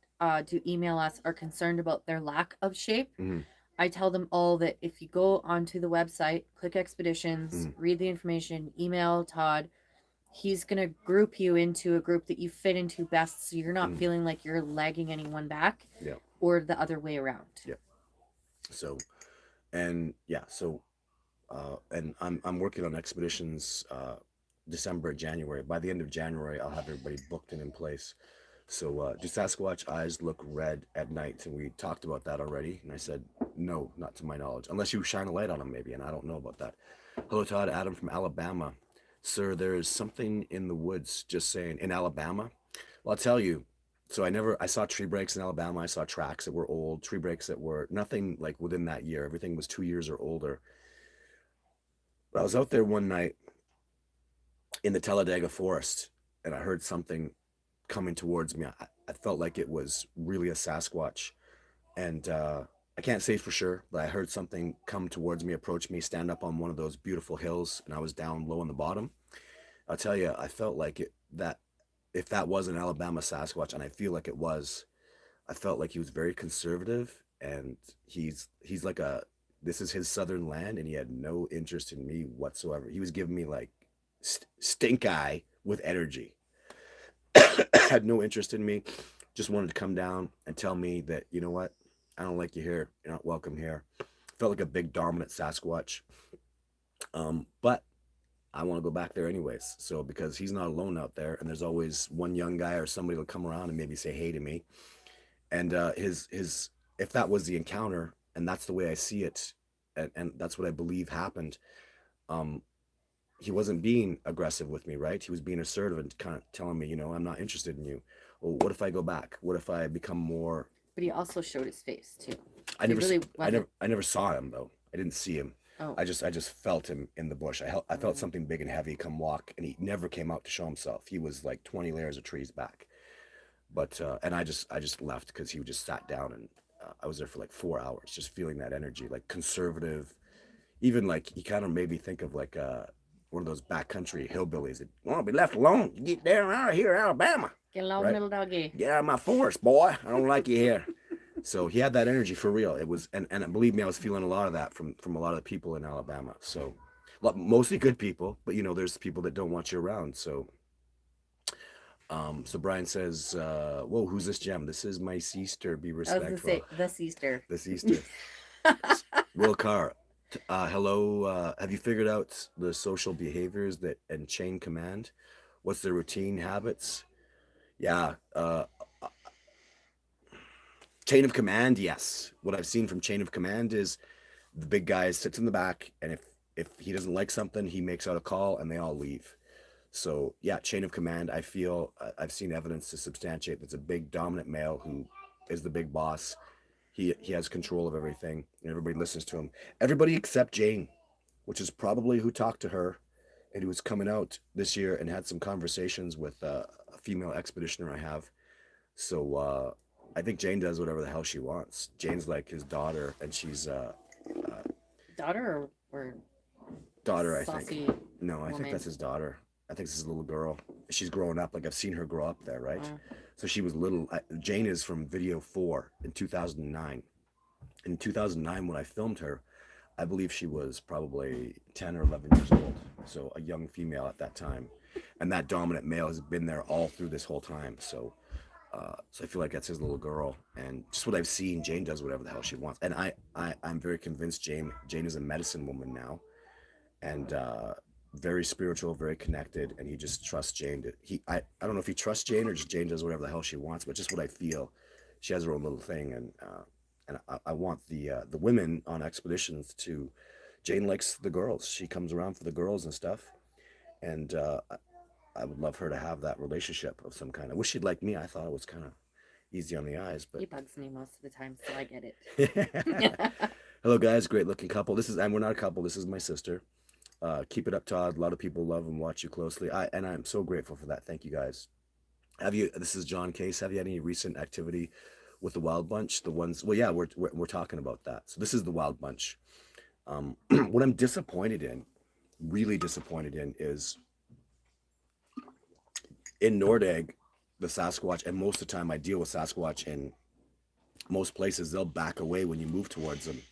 do email us are concerned about their lack of shape, mm, I tell them all that if you go onto the website, click expeditions, mm, read the information, email Todd, he's going to group you into a group that you fit into best. So you're not mm. feeling like you're lagging anyone back Yeah, or the other way around. yeah. So and yeah, so and I'm working on expeditions December, January. By the end of January, I'll have everybody booked and in place. So, do Sasquatch eyes look red at night? And we talked about that already. And I said, no, not to my knowledge, unless you shine a light on them, maybe. And I don't know about that. Hello, Todd. Adam from Alabama. Sir, there is something in the woods. Just saying, in Alabama. Well, I'll tell you. So I saw tree breaks in Alabama. I saw tracks that were old, tree breaks that were nothing like within that year. Everything was 2 years or older. But I was out there one night in the Talladega forest and I heard something coming towards me. I felt like it was really a Sasquatch. And I can't say for sure, but I heard something come towards me, approach me, stand up on one of those beautiful hills, and I was down low on the bottom. I'll tell you, I felt like that if that was an Alabama Sasquatch, and I feel like it was, I felt like he was very conservative, and he's like this is his southern land, and he had no interest in me whatsoever. He was giving me like stink eye with energy. Had no interest in me, just wanted to come down and tell me that, you know what, I don't like you here. You're not welcome here. Felt like a big dominant Sasquatch. But I want to go back there anyways. So because he's not alone out there, and there's always one young guy or somebody will come around and maybe say hey to me. And his if that was the encounter, and that's the way I see it, and that's what I believe happened. Um, he wasn't being aggressive with me, right? He was being assertive and kind of telling me, I'm not interested in you. Well, what if I go back? What if I become more? But he also showed his face too. I He never, really wasn't. I never saw him though. I didn't see him. Oh. I just felt him in the bush. I felt something big and heavy come walk, and he never came out to show himself. He was like 20 layers of trees back. But and I just left because he just sat down, and I was there for like 4 hours, just feeling that energy, like conservative. Even like he kind of made me think of like one of those backcountry hillbillies that want to be left alone. You get down out of here, Alabama. Get along, Right? little doggy. Get out of my forest, boy. I don't like you here. So he had that energy for real. It was, and believe me, I was feeling a lot of that from a lot of the people in Alabama. So, mostly good people, but there's people that don't want you around. So, so Brian says, "Whoa, who's this gem? This is my sister. Be I was gonna respectful." say the sister. The sister. Will Carr, hello. Have you figured out the social behaviors that and chain command? What's their routine habits? Yeah. Chain of command, yes. What I've seen from chain of command is the big guy sits in the back, and if he doesn't like something, he makes out a call, and they all leave. So yeah, chain of command. I feel I've seen evidence to substantiate that's a big dominant male who is the big boss. He has control of everything, and everybody listens to him. Everybody except Jane, which is probably who talked to her, and who was coming out this year and had some conversations with a female expeditioner I have. So I think Jane does whatever the hell she wants. Jane's like his daughter, and she's Daughter or daughter, I saucy think. No, I think woman? that's his daughter. I think this is a little girl. She's growing up. Like I've seen her grow up there, right? Wow. So she was little. Jane is from video 4 in 2009. In 2009, when I filmed her, I believe she was probably 10 or 11 years old. So a young female at that time. And that dominant male has been there all through this whole time. So so I feel like that's his little girl, and just what I've seen, Jane does whatever the hell she wants, and I'm very convinced Jane is a medicine woman now, and very spiritual, very connected, and he just trusts Jane. I don't know if he trusts Jane or just Jane does whatever the hell she wants, but just what I feel, she has her own little thing, and and I want the women on expeditions to. Jane likes the girls. She comes around for the girls and stuff, and I would love her to have that relationship of some kind. I wish she'd like me. I thought it was kind of easy on the eyes, but He bugs me most of the time, so I get it. hello guys, great looking couple. This is, and we're not a couple. This is my sister. Keep it up, Todd. A lot of people love and watch you closely. I'm so grateful for that. Thank you guys. Have you? This is John Case. Have you had any recent activity with the Wild Bunch? The ones. Well, yeah, we're talking about that. So this is the Wild Bunch. What I'm disappointed in, really disappointed in, is in Nordegg, the Sasquatch, and most of the time I deal with Sasquatch in most places, they'll back away when you move towards them.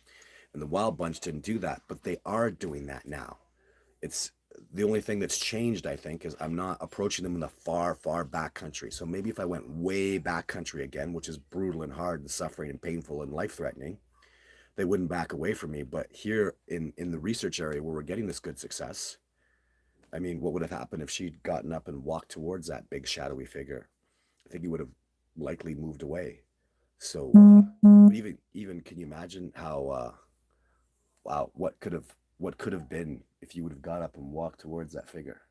And the Wild Bunch didn't do that, but they are doing that now. It's the only thing that's changed, I think, is I'm not approaching them in the far, far back country. So maybe if I went way back country again, which is brutal and hard and suffering and painful and life threatening, they wouldn't back away from me. But here in the research area where we're getting this good success, I mean, what would have happened if she'd gotten up and walked towards that big shadowy figure? I think he would have likely moved away. So even can you imagine how wow, what could have been if you would have got up and walked towards that figure?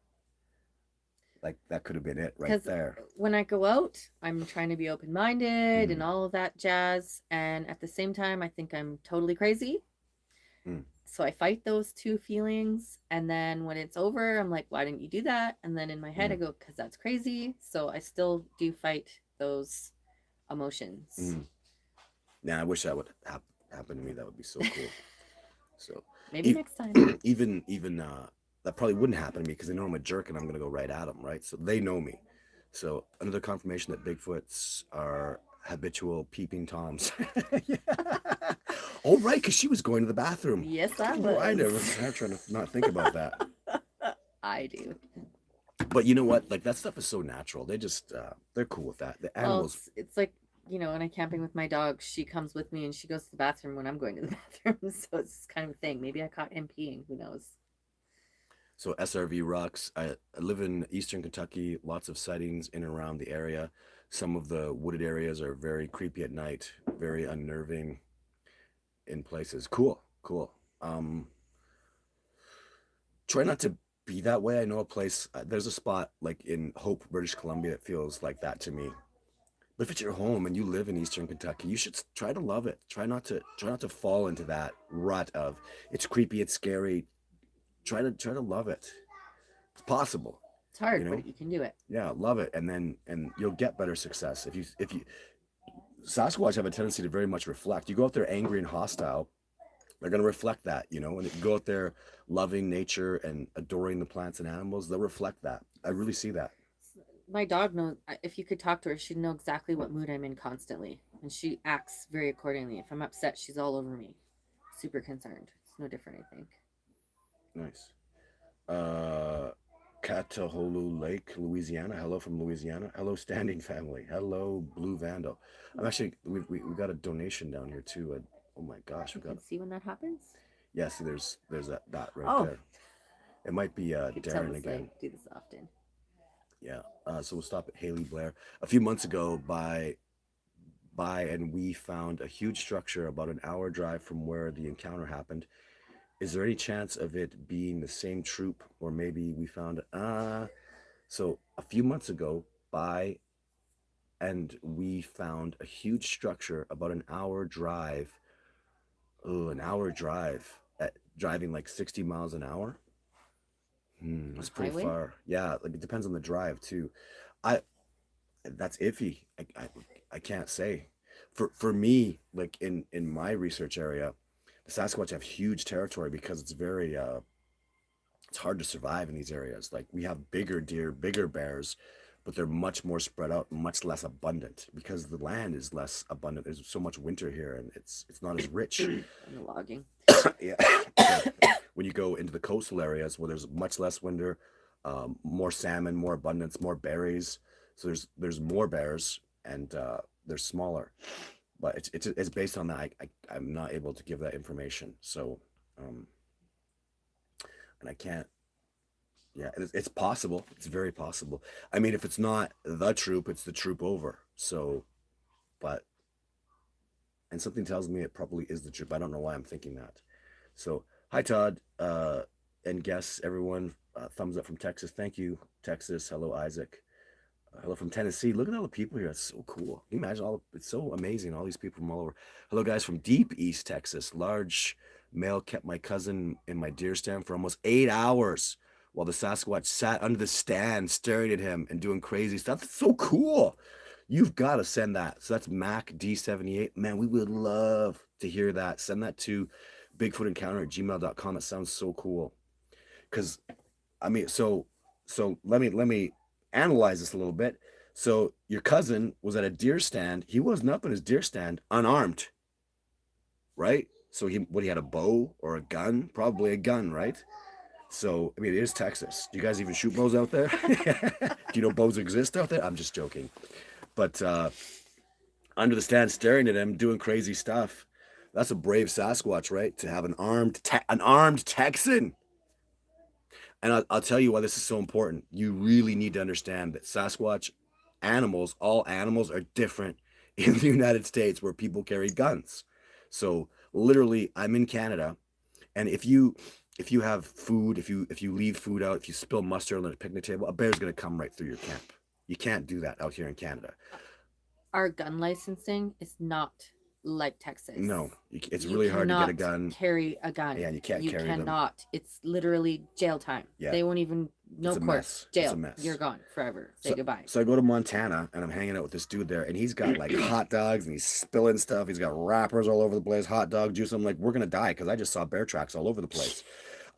Like that could have been it right Because there. when I go out, I'm trying to be open minded and Mm, all of that jazz. And at the same time, I think I'm totally crazy. mm, So I fight those two feelings. And then when it's over, I'm like, why didn't you do that? And then in my head, I mm, go, because that's crazy. So I still do fight those emotions. mm. Now I wish that would happen to me. That would be so cool. So Maybe e- next time. even that probably wouldn't happen to me because they know I'm a jerk and I'm gonna go right at them, right? So they know me. So another confirmation that Bigfoots are habitual peeping toms. Yeah. Oh right, because she was going to the bathroom. Yes, I Oh, was. I'm trying to not think about that. I do. But you know what? Like that stuff is so natural. They just they're cool with that. The Well, animals. it's like, when I'm camping with my dog, she comes with me and she goes to the bathroom when I'm going to the bathroom. So it's kind of a thing. Maybe I caught him peeing. Who knows? So SRV rocks. I live in eastern Kentucky. Lots of sightings in and around the area. Some of the wooded areas are very creepy at night, very unnerving in places. Cool, cool. Try not to be that way. I know a place. There's a spot like in Hope, British Columbia, that feels like that to me. But if it's your home and you live in Eastern Kentucky, you should try to love it. Try not to fall into that rut of it's creepy, it's scary. Try to love it. It's possible, It's you hard, know. but you can do it. Yeah, love it, and you'll get better success if you. Sasquatch have a tendency to very much reflect. You go out there angry and hostile, they're going to reflect that, and if you go out there loving nature and adoring the plants and animals, they'll reflect that. I really see that. My dog knows, if you could talk to her, she'd know exactly what mood I'm in constantly. And she acts very accordingly. If I'm upset, she's all over me. Super concerned. It's no different, I think. Nice. uh Cataholu Lake, Louisiana. Hello from Louisiana. Hello, Standing Family. Hello, Blue Vandal. I'm actually we got a donation down here too. Oh my gosh, we You got. can see when that happens. Yeah, see, there's that right Oh, there. It might be you could tell Darren us I again. do this often. Yeah. So we'll stop at Haley Blair. A few months ago, by and we found a huge structure about an hour drive from where the encounter happened. Is there any chance of it being the same troop, or maybe we found so a few months ago, by and we found a huge structure about an hour drive. Oh, an hour drive at driving like 60 miles an hour. On That's the pretty highway? far. Yeah, like it depends on the drive too. I That's iffy. I can't say. For me, like in my research area, the Sasquatch have huge territory because it's very it's hard to survive in these areas. Like we have bigger deer, bigger bears, but they're much more spread out, much less abundant because the land is less abundant. There's so much winter here, and it's not as rich. And the logging. Yeah. So when you go into the coastal areas where there's much less winter, more salmon, more abundance, more berries. So there's more bears and they're smaller, but it's based on that. I'm not able to give that information. So um, and I can't. Yeah, it's possible. It's very possible. I mean, if it's not the troop, it's the troop over. So, but and something tells me it probably is the truth. I don't know why I'm thinking that. So, hi Todd, and guests, everyone. Thumbs up from Texas. Thank you, Texas. Hello, Isaac. Hello from Tennessee. Look at all the people here. It's so cool. Can you imagine all? It's so amazing. All these people from all over. Hello, guys from deep East Texas. Large male kept my cousin in my deer stand for almost 8 hours while the Sasquatch sat under the stand staring at him and doing crazy stuff. That's so cool. You've got to send that. So that's Mac D78. Man, we would love to hear that. Send that to bigfootencounter@gmail.com. It sounds so cool. Because I mean, so let me analyze this a little bit. So your cousin was at a deer stand. He wasn't up in his deer stand unarmed, right? So he had a bow or a gun? Probably a gun, right? So I mean, it is Texas. Do you guys even shoot bows out there? Do you know bows exist out there? I'm just joking. But under the stand, staring at him, doing crazy stuff. That's a brave Sasquatch, right? To have an armed Texan. And I'll tell you why this is so important. You really need to understand that Sasquatch animals, all animals are different in the United States where people carry guns. So literally, I'm in Canada, and if you have food, if you leave food out, if you spill mustard on the picnic table, a bear's gonna come right through your camp. You can't do that out here in Canada. Our gun licensing is not like Texas. No, it's You really hard to get a cannot gun. carry a gun. Yeah, and you can't You carry them. cannot. It's literally jail time. Yeah. They won't even, no It's a court, mess. It's jail. a mess. You're gone forever. Say goodbye. So I go to Montana and I'm hanging out with this dude there, and he's got like hot dogs and he's spilling stuff. He's got wrappers all over the place, hot dog juice. I'm like, we're gonna die because I just saw bear tracks all over the place.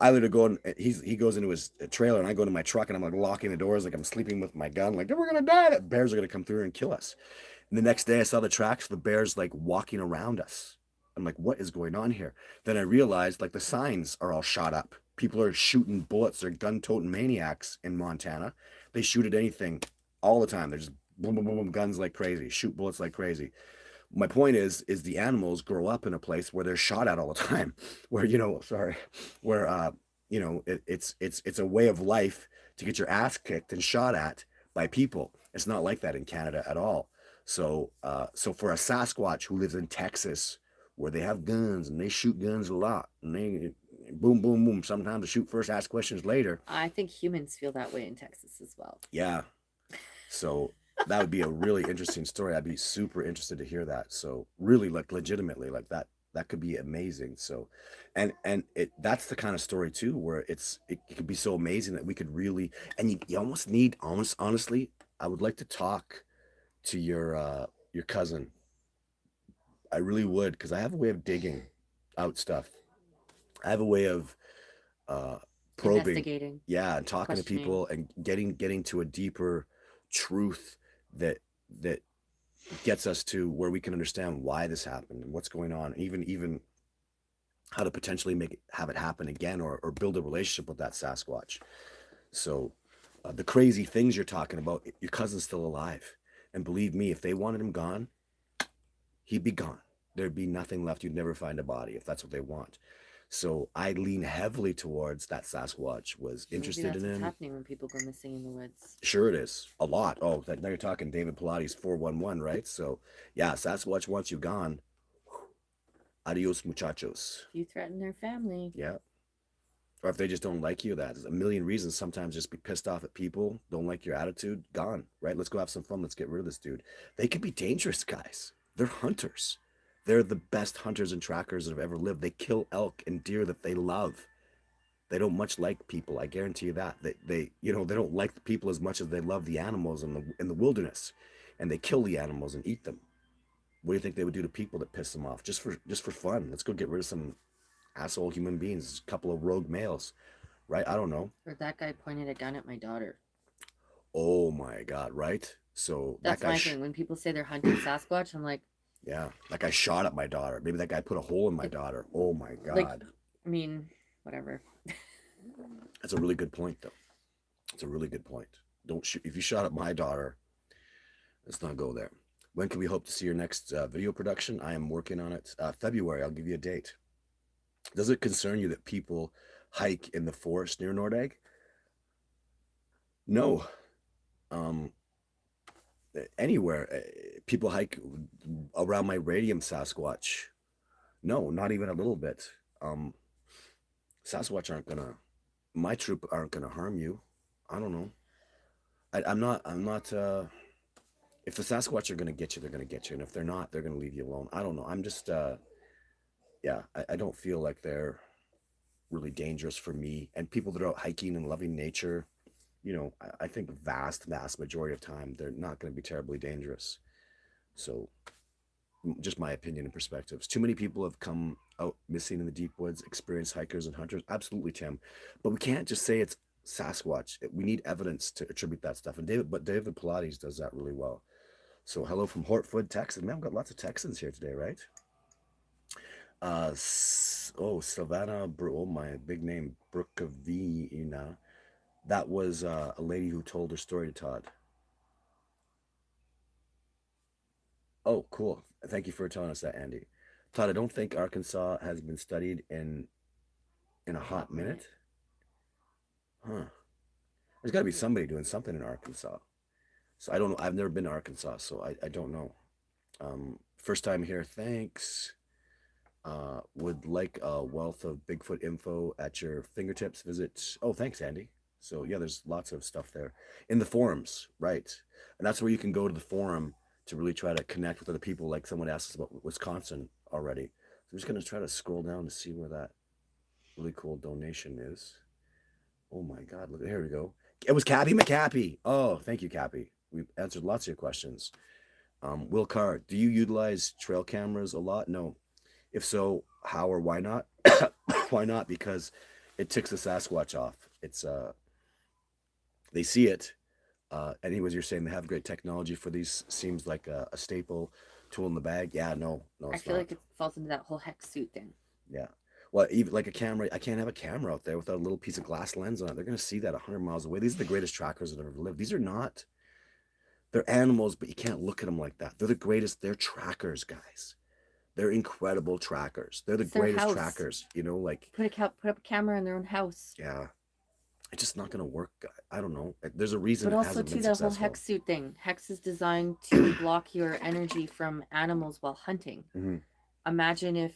I literally go and he goes into his trailer and I go into my truck and I'm like locking the doors like I'm sleeping with my gun, like we're gonna die. That bears are gonna come through and kill us. And the next day I saw the tracks, the bears like walking around us. I'm like, what is going on here? Then I realized like the signs are all shot up. People are shooting bullets. They're gun-toting maniacs in Montana. They shoot at anything all the time. They're just boom, boom, boom, boom, guns like crazy, shoot bullets like crazy. My point is the animals grow up in a place where they're shot at all the time, where where it's a way of life to get your ass kicked and shot at by people. It's not like that in Canada at all. So for a Sasquatch who lives in Texas, where they have guns and they shoot guns a lot, and they boom, boom, boom. Sometimes they shoot first, ask questions later. I think humans feel that way in Texas as well. Yeah. So that would be a really interesting story. I'd be super interested to hear that. So really, like legitimately, like that could be amazing. So, and that's the kind of story too, where it could be so amazing that we could really, and you almost need, honestly, I would like to talk to your cousin. I really would, because I have a way of digging out stuff. I have a way of probing, investigating, yeah, and talking to people and getting to a deeper truth that gets us to where we can understand why this happened and what's going on, even how to potentially have it happen again, or build a relationship with that Sasquatch. So the crazy things you're talking about, your cousin's still alive, and believe me, if they wanted him gone, he'd be gone. There'd be nothing left. You'd never find a body if that's what they want. So I lean heavily towards that Sasquatch was interested in him. What's happening when people go missing in the woods? Sure, it is a lot. Oh, now you're talking David Pilates 411, right? So yeah, Sasquatch wants you gone. Adios, muchachos. You threaten their family. Yeah. Or if they just don't like you, there's a million reasons. Sometimes just be pissed off at people, don't like your attitude, gone, right? Let's go have some fun. Let's get rid of this dude. They can be dangerous, guys. They're hunters. They're the best hunters and trackers that have ever lived. They kill elk and deer that they love. They don't much like people. I guarantee you that. They don't like the people as much as they love the animals in the wilderness, and they kill the animals and eat them. What do you think they would do to people that piss them off? Just for fun. Let's go get rid of some asshole human beings, a couple of rogue males, right? I don't know. Or that guy pointed a gun at my daughter. Oh my God, right? So that's that guy my thing. When people say they're hunting Sasquatch, I'm like, yeah, that guy shot at my daughter. Maybe that guy put a hole in my daughter. Oh my God. Like, I mean, whatever. That's a really good point, though. It's a really good point. Don't shoot. If you shot at my daughter, let's not go there. When can we hope to see your next video production? I am working on it. February. I'll give you a date. Does it concern you that people hike in the forest near Nordegg? No. anywhere. People hike around my radium Sasquatch. No, not even a little bit. Um, Sasquatch aren't gonna, my troop aren't gonna harm you. I don't know. I'm not. If the Sasquatch are gonna get you, they're gonna get you, and if they're not, they're gonna leave you alone. I don't know. I'm just, yeah. I don't feel like they're really dangerous for me. And people that are out hiking and loving nature, I think vast majority of time they're not going to be terribly dangerous. So, just my opinion and perspectives. Too many people have come out missing in the deep woods, experienced hikers and hunters. Absolutely, Tim. But we can't just say it's Sasquatch. We need evidence to attribute that stuff. And David Pilates does that really well. So, hello from Hortwood, Texas. Man, we've got lots of Texans here today, right? Savannah, oh, my big name, Brookavina. That was a lady who told her story to Todd. Oh, cool. Thank you for telling us that, Andy. Todd, I don't think Arkansas has been studied in a hot minute. Huh. There's got to be somebody doing something in Arkansas. So I don't know. I've never been to Arkansas, so I don't know. First time here. Thanks. Would like a wealth of Bigfoot info at your fingertips. Visit. Oh, thanks, Andy. So yeah, there's lots of stuff there in the forums, right? And that's where you can go to the forum to really try to connect with other people. Like someone asked us about Wisconsin already. So I'm just gonna try to scroll down to see where that really cool donation is. Oh my God! Look, here we go. It was Cappy McCappy. Oh, thank you, Cappy. We've answered lots of your questions. Will Carr, do you utilize trail cameras a lot? No. If so, how or why not? Why not? Because it ticks the Sasquatch off. It's they see it. Anyways, you're saying they have great technology for these. Seems like a staple tool in the bag. Yeah, no, I it's feel not. like it falls into that whole hex suit thing. Yeah. Well, even like a camera, I can't have a camera out there without a little piece of glass lens on it. They're gonna see that 100 miles away. These are the greatest trackers that ever lived. These are not. They're animals, but you can't look at them like that. They're the greatest. They're trackers, guys. They're incredible trackers. They're the It's their greatest house. trackers. Like put up a camera in their own house. yeah, it's just not gonna work. I don't know. There's a reason But it also hasn't too, been the whole successful. hex suit thing. Hex is designed to block your energy from animals while hunting. Mm-hmm. Imagine if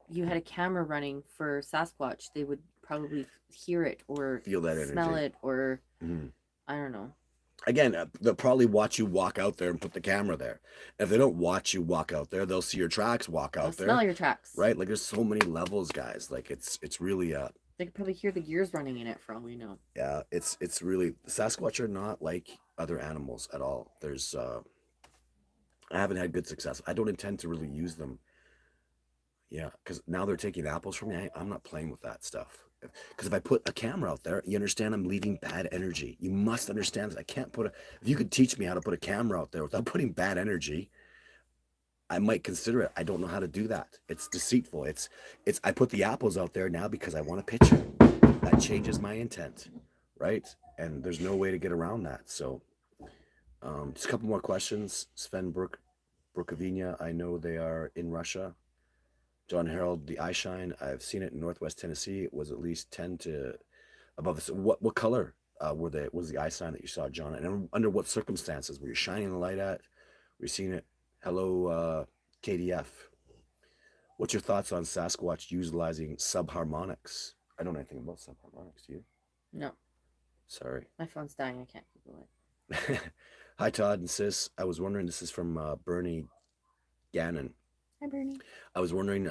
you had a camera running for Sasquatch, they would probably hear it or Feel that energy. smell it or Mm-hmm. I don't know. Again, they'll probably watch you walk out there and put the camera there. If they don't watch you walk out there, they'll see your tracks walk out there. Smell your tracks. Right? Like there's so many levels, guys. Like it's really they could probably hear the gears running in it for all we know. Yeah, it's really Sasquatch are not like other animals at all. There's I haven't had good success. I don't intend to really use them. Yeah, because now they're taking apples from me. I'm not playing with that stuff. Because if I put a camera out there, you understand I'm leaving bad energy. You must understand that I can't put if you could teach me how to put a camera out there without putting bad energy, I might consider it. I don't know how to do that. It's deceitful. I put the apples out there now because I want a picture. That changes my intent, right? And there's no way to get around that. So just a couple more questions. Sven Brookovina, I know they are in Russia. John Harold, the eye shine, I've seen it in Northwest Tennessee. It was at least 10 to above. What color was the eye sign that you saw, John? And under what circumstances were you shining the light at? Were you seeing it? Hello, KDF. What's your thoughts on Sasquatch utilizing subharmonics? I don't know anything about subharmonics. Do you? No. Sorry. My phone's dying. I can't Google it. Hi, Todd and Sis. I was wondering, this is from Bernie Gannon. Hi, Bernie. I was wondering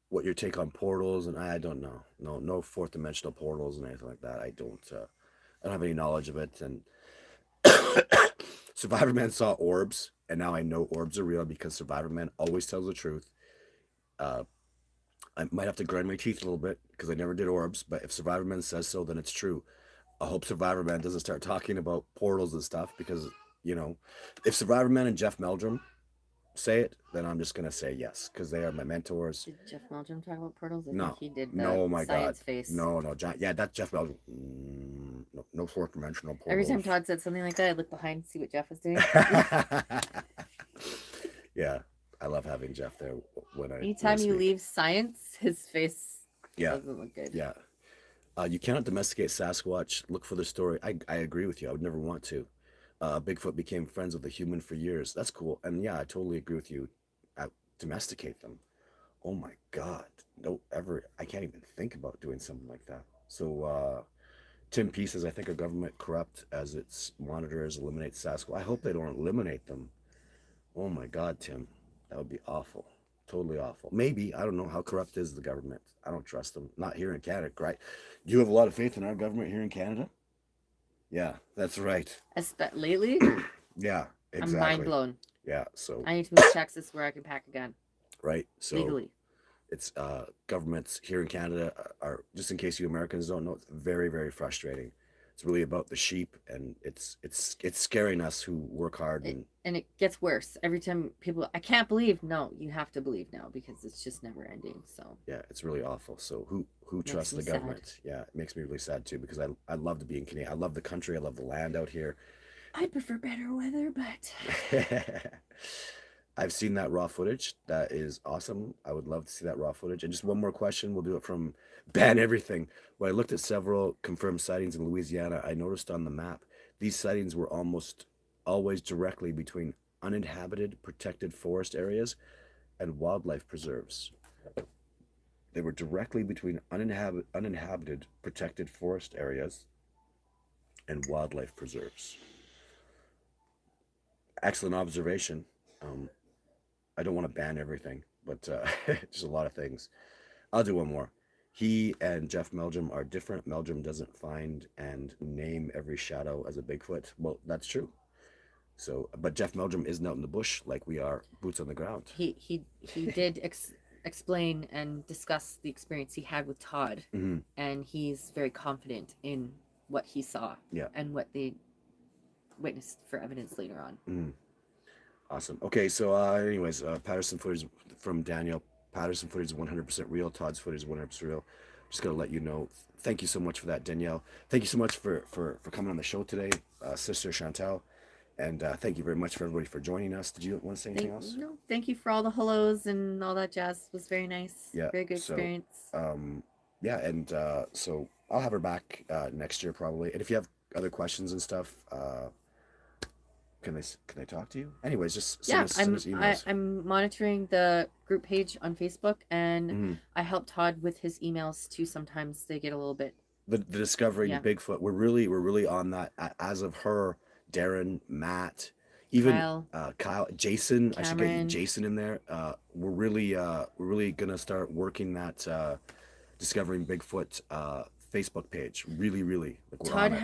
what your take on portals, and I don't know. No fourth dimensional portals and anything like that. I don't have any knowledge of it. And Survivor Man saw orbs, and now I know orbs are real because Survivor Man always tells the truth. I might have to grind my teeth a little bit because I never did orbs, but if Survivor Man says so, then it's true. I hope Survivor Man doesn't start talking about portals and stuff because, if Survivor Man and Jeff Meldrum say it, then I'm just gonna say yes because they are my mentors. Did Jeff Meldrum talk about portals? I no, think he did. No, my God, face. No, John. Yeah, that's Jeff Meldrum. No fourth dimensional portals. Every time Todd said something like that, I'd look behind and see what Jeff was doing. Yeah, I love having Jeff there when I. Anytime you leave science, his face doesn't look good. Yeah. You cannot domesticate Sasquatch. Look for the story. I agree with you. I would never want to. Bigfoot became friends with the human for years. That's cool. And yeah, I totally agree with you. Domesticate them. Oh my God. No, ever. I can't even think about doing something like that. So, Tim P says, I think our government corrupt as its monitors eliminate Sasquatch. I hope they don't eliminate them. Oh my God, Tim. That would be awful. Totally awful. Maybe. I don't know how corrupt is the government. I don't trust them. Not here in Canada, right? You have a lot of faith in our government here in Canada? Yeah, that's right. Lately, Yeah, I'm mind exactly. blown. Yeah, so, I need to move Texas where I can pack a gun right. So, legally. it's governments here in Canada are, just in case you Americans don't know, it's very, very frustrating. It's really about the sheep, and it's scaring us who work hard. And it gets worse every time people. I can't believe. No, you have to believe now because it's just never ending. So Yeah, it's really awful. So who makes trusts me the sad. government? Yeah, it makes me really sad too, because I love to be in Canada. I love the country. I love the land out here. I prefer better weather, but I've seen that raw footage. That is awesome. I would love to see that raw footage. And just one more question. We'll do it from ban everything. When I looked at several confirmed sightings in Louisiana, I noticed on the map these sightings were almost always directly between uninhabited protected forest areas and wildlife preserves. They were directly between uninhabited protected forest areas and wildlife preserves. Excellent observation. Um, I don't want to ban everything, but just a lot of things. I'll do one more. He and Jeff Meldrum are different. Meldrum doesn't find and name every shadow as a Bigfoot. Well, that's true. So, but Jeff Meldrum isn't out in the bush like we are, boots on the ground. he did explain and discuss the experience he had with Todd, Mm-hmm. and he's very confident in what he saw Yeah. and what they witnessed for evidence later on. Mm-hmm. Awesome. Okay, so anyways, Patterson footage from Daniel. Patterson footage is 100% real. Todd's footage is 100% real. Just gonna let you know. Thank you so much for that, Danielle. Thank you so much for coming on the show today, Sister Chantel, and thank you very much for everybody for joining us. Did you want to say anything else? No, thank you for all the hellos and all that jazz. It was very nice. Yeah. Very good So, experience. yeah, and so I'll have her back next year probably. And if you have other questions and stuff, can they talk to you? Anyways, just send us emails. I'm monitoring the group page on Facebook, and Mm-hmm. I help Todd with his emails too. Sometimes they get a little bit. The discovering Yeah. Bigfoot. We're really on that as of her, Darren, Matt, even Kyle, Jason. I should get Cameron. Jason in there. We're really gonna start working that discovering Bigfoot Facebook page. Really, like we're Todd on it.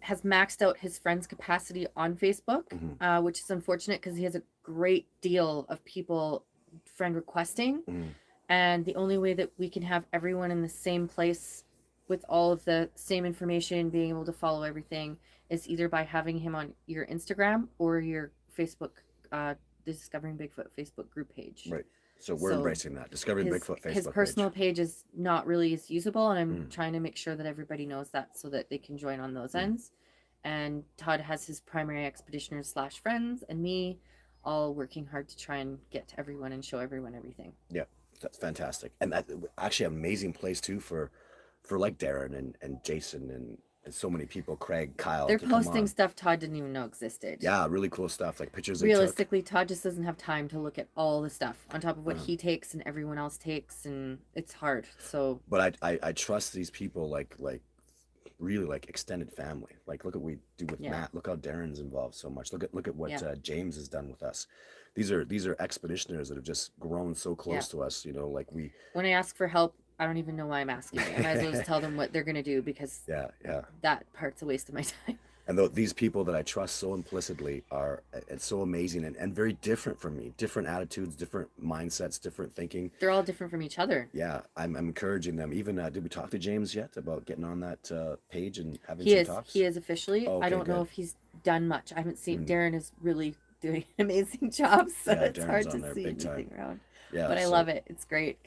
has maxed out his friends capacity on Facebook, Mhm. which is unfortunate because he has a great deal of people friend requesting. Mhm. And the only way that we can have everyone in the same place with all of the same information, being able to follow everything, is either by having him on your Instagram or your Facebook, the Discovering Bigfoot Facebook group page. Right. So we're embracing that. Discovering Bigfoot Facebook his personal page is not really as usable, and I'm Mm. trying to make sure that everybody knows that so that they can join on those ends. And Todd has his primary expeditioners / friends, and me, all working hard to try and get to everyone and show everyone everything. Yeah, that's fantastic, and that actually an amazing place too for like Darren and Jason and so many people, Craig, Kyle. They're to come posting on. stuff Todd didn't even know existed. Yeah, really cool stuff, like pictures they took. Realistically, Todd just doesn't have time to look at all the stuff on top of what he takes and everyone else takes, and it's hard. So, but I trust these people like really like extended family. Like look at what we do with Matt. Look how Darren's involved so much. Look at what James has done with us. These are expeditioners that have just grown so close to us. You know, like we. When I ask for help, I don't even know why I'm asking. I might as well just tell them what they're gonna do, because that part's a waste of my time. And these people that I trust so implicitly are it's so amazing and very different from me. Different attitudes, different mindsets, different thinking. They're all different from each other. Yeah, I'm encouraging them. Even did we talk to James yet about getting on that page and having some talks? He is officially. Oh, okay, I don't know if he's done much. I haven't seen. Darren is really doing an amazing job, so it's Darren's hard on to there see big anything time. around. Yeah, but I love it. It's great.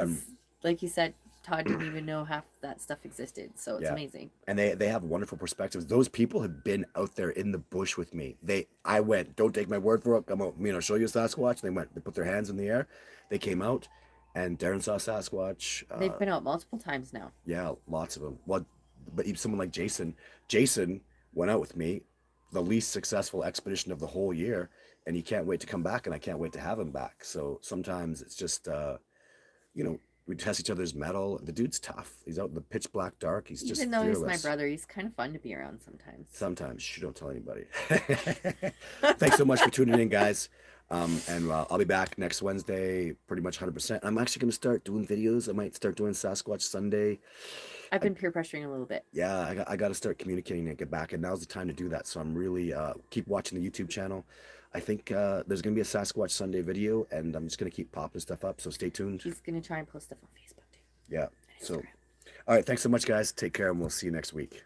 Like you said, Todd didn't even know half that stuff existed, so it's amazing. And they have wonderful perspectives. Those people have been out there in the bush with me. I went, don't take my word for it. I'm out, show you a Sasquatch. They went, they put their hands in the air. They came out, and Darren saw Sasquatch. They've been out multiple times now. Yeah, lots of them. Well, but even someone like Jason went out with me, the least successful expedition of the whole year, and he can't wait to come back, and I can't wait to have him back. So sometimes it's just, you know, we test each other's mettle. The dude's tough. He's out in the pitch black dark. He's just Even though fearless. he's my brother, he's kind of fun to be around sometimes. Sometimes. Shh, don't tell anybody. Thanks so much for tuning in, guys. And I'll be back next Wednesday, pretty much 100%. I'm actually going to start doing videos. I might start doing Sasquatch Sunday. I've been peer pressuring a little bit. Yeah, I got to start communicating and get back, and now's the time to do that. So I'm really keep watching the YouTube channel. I think there's going to be a Sasquatch Sunday video, and I'm just going to keep popping stuff up. So stay tuned. He's going to try and post stuff on Facebook too. Yeah. So, all right. Thanks so much, guys. Take care, and we'll see you next week.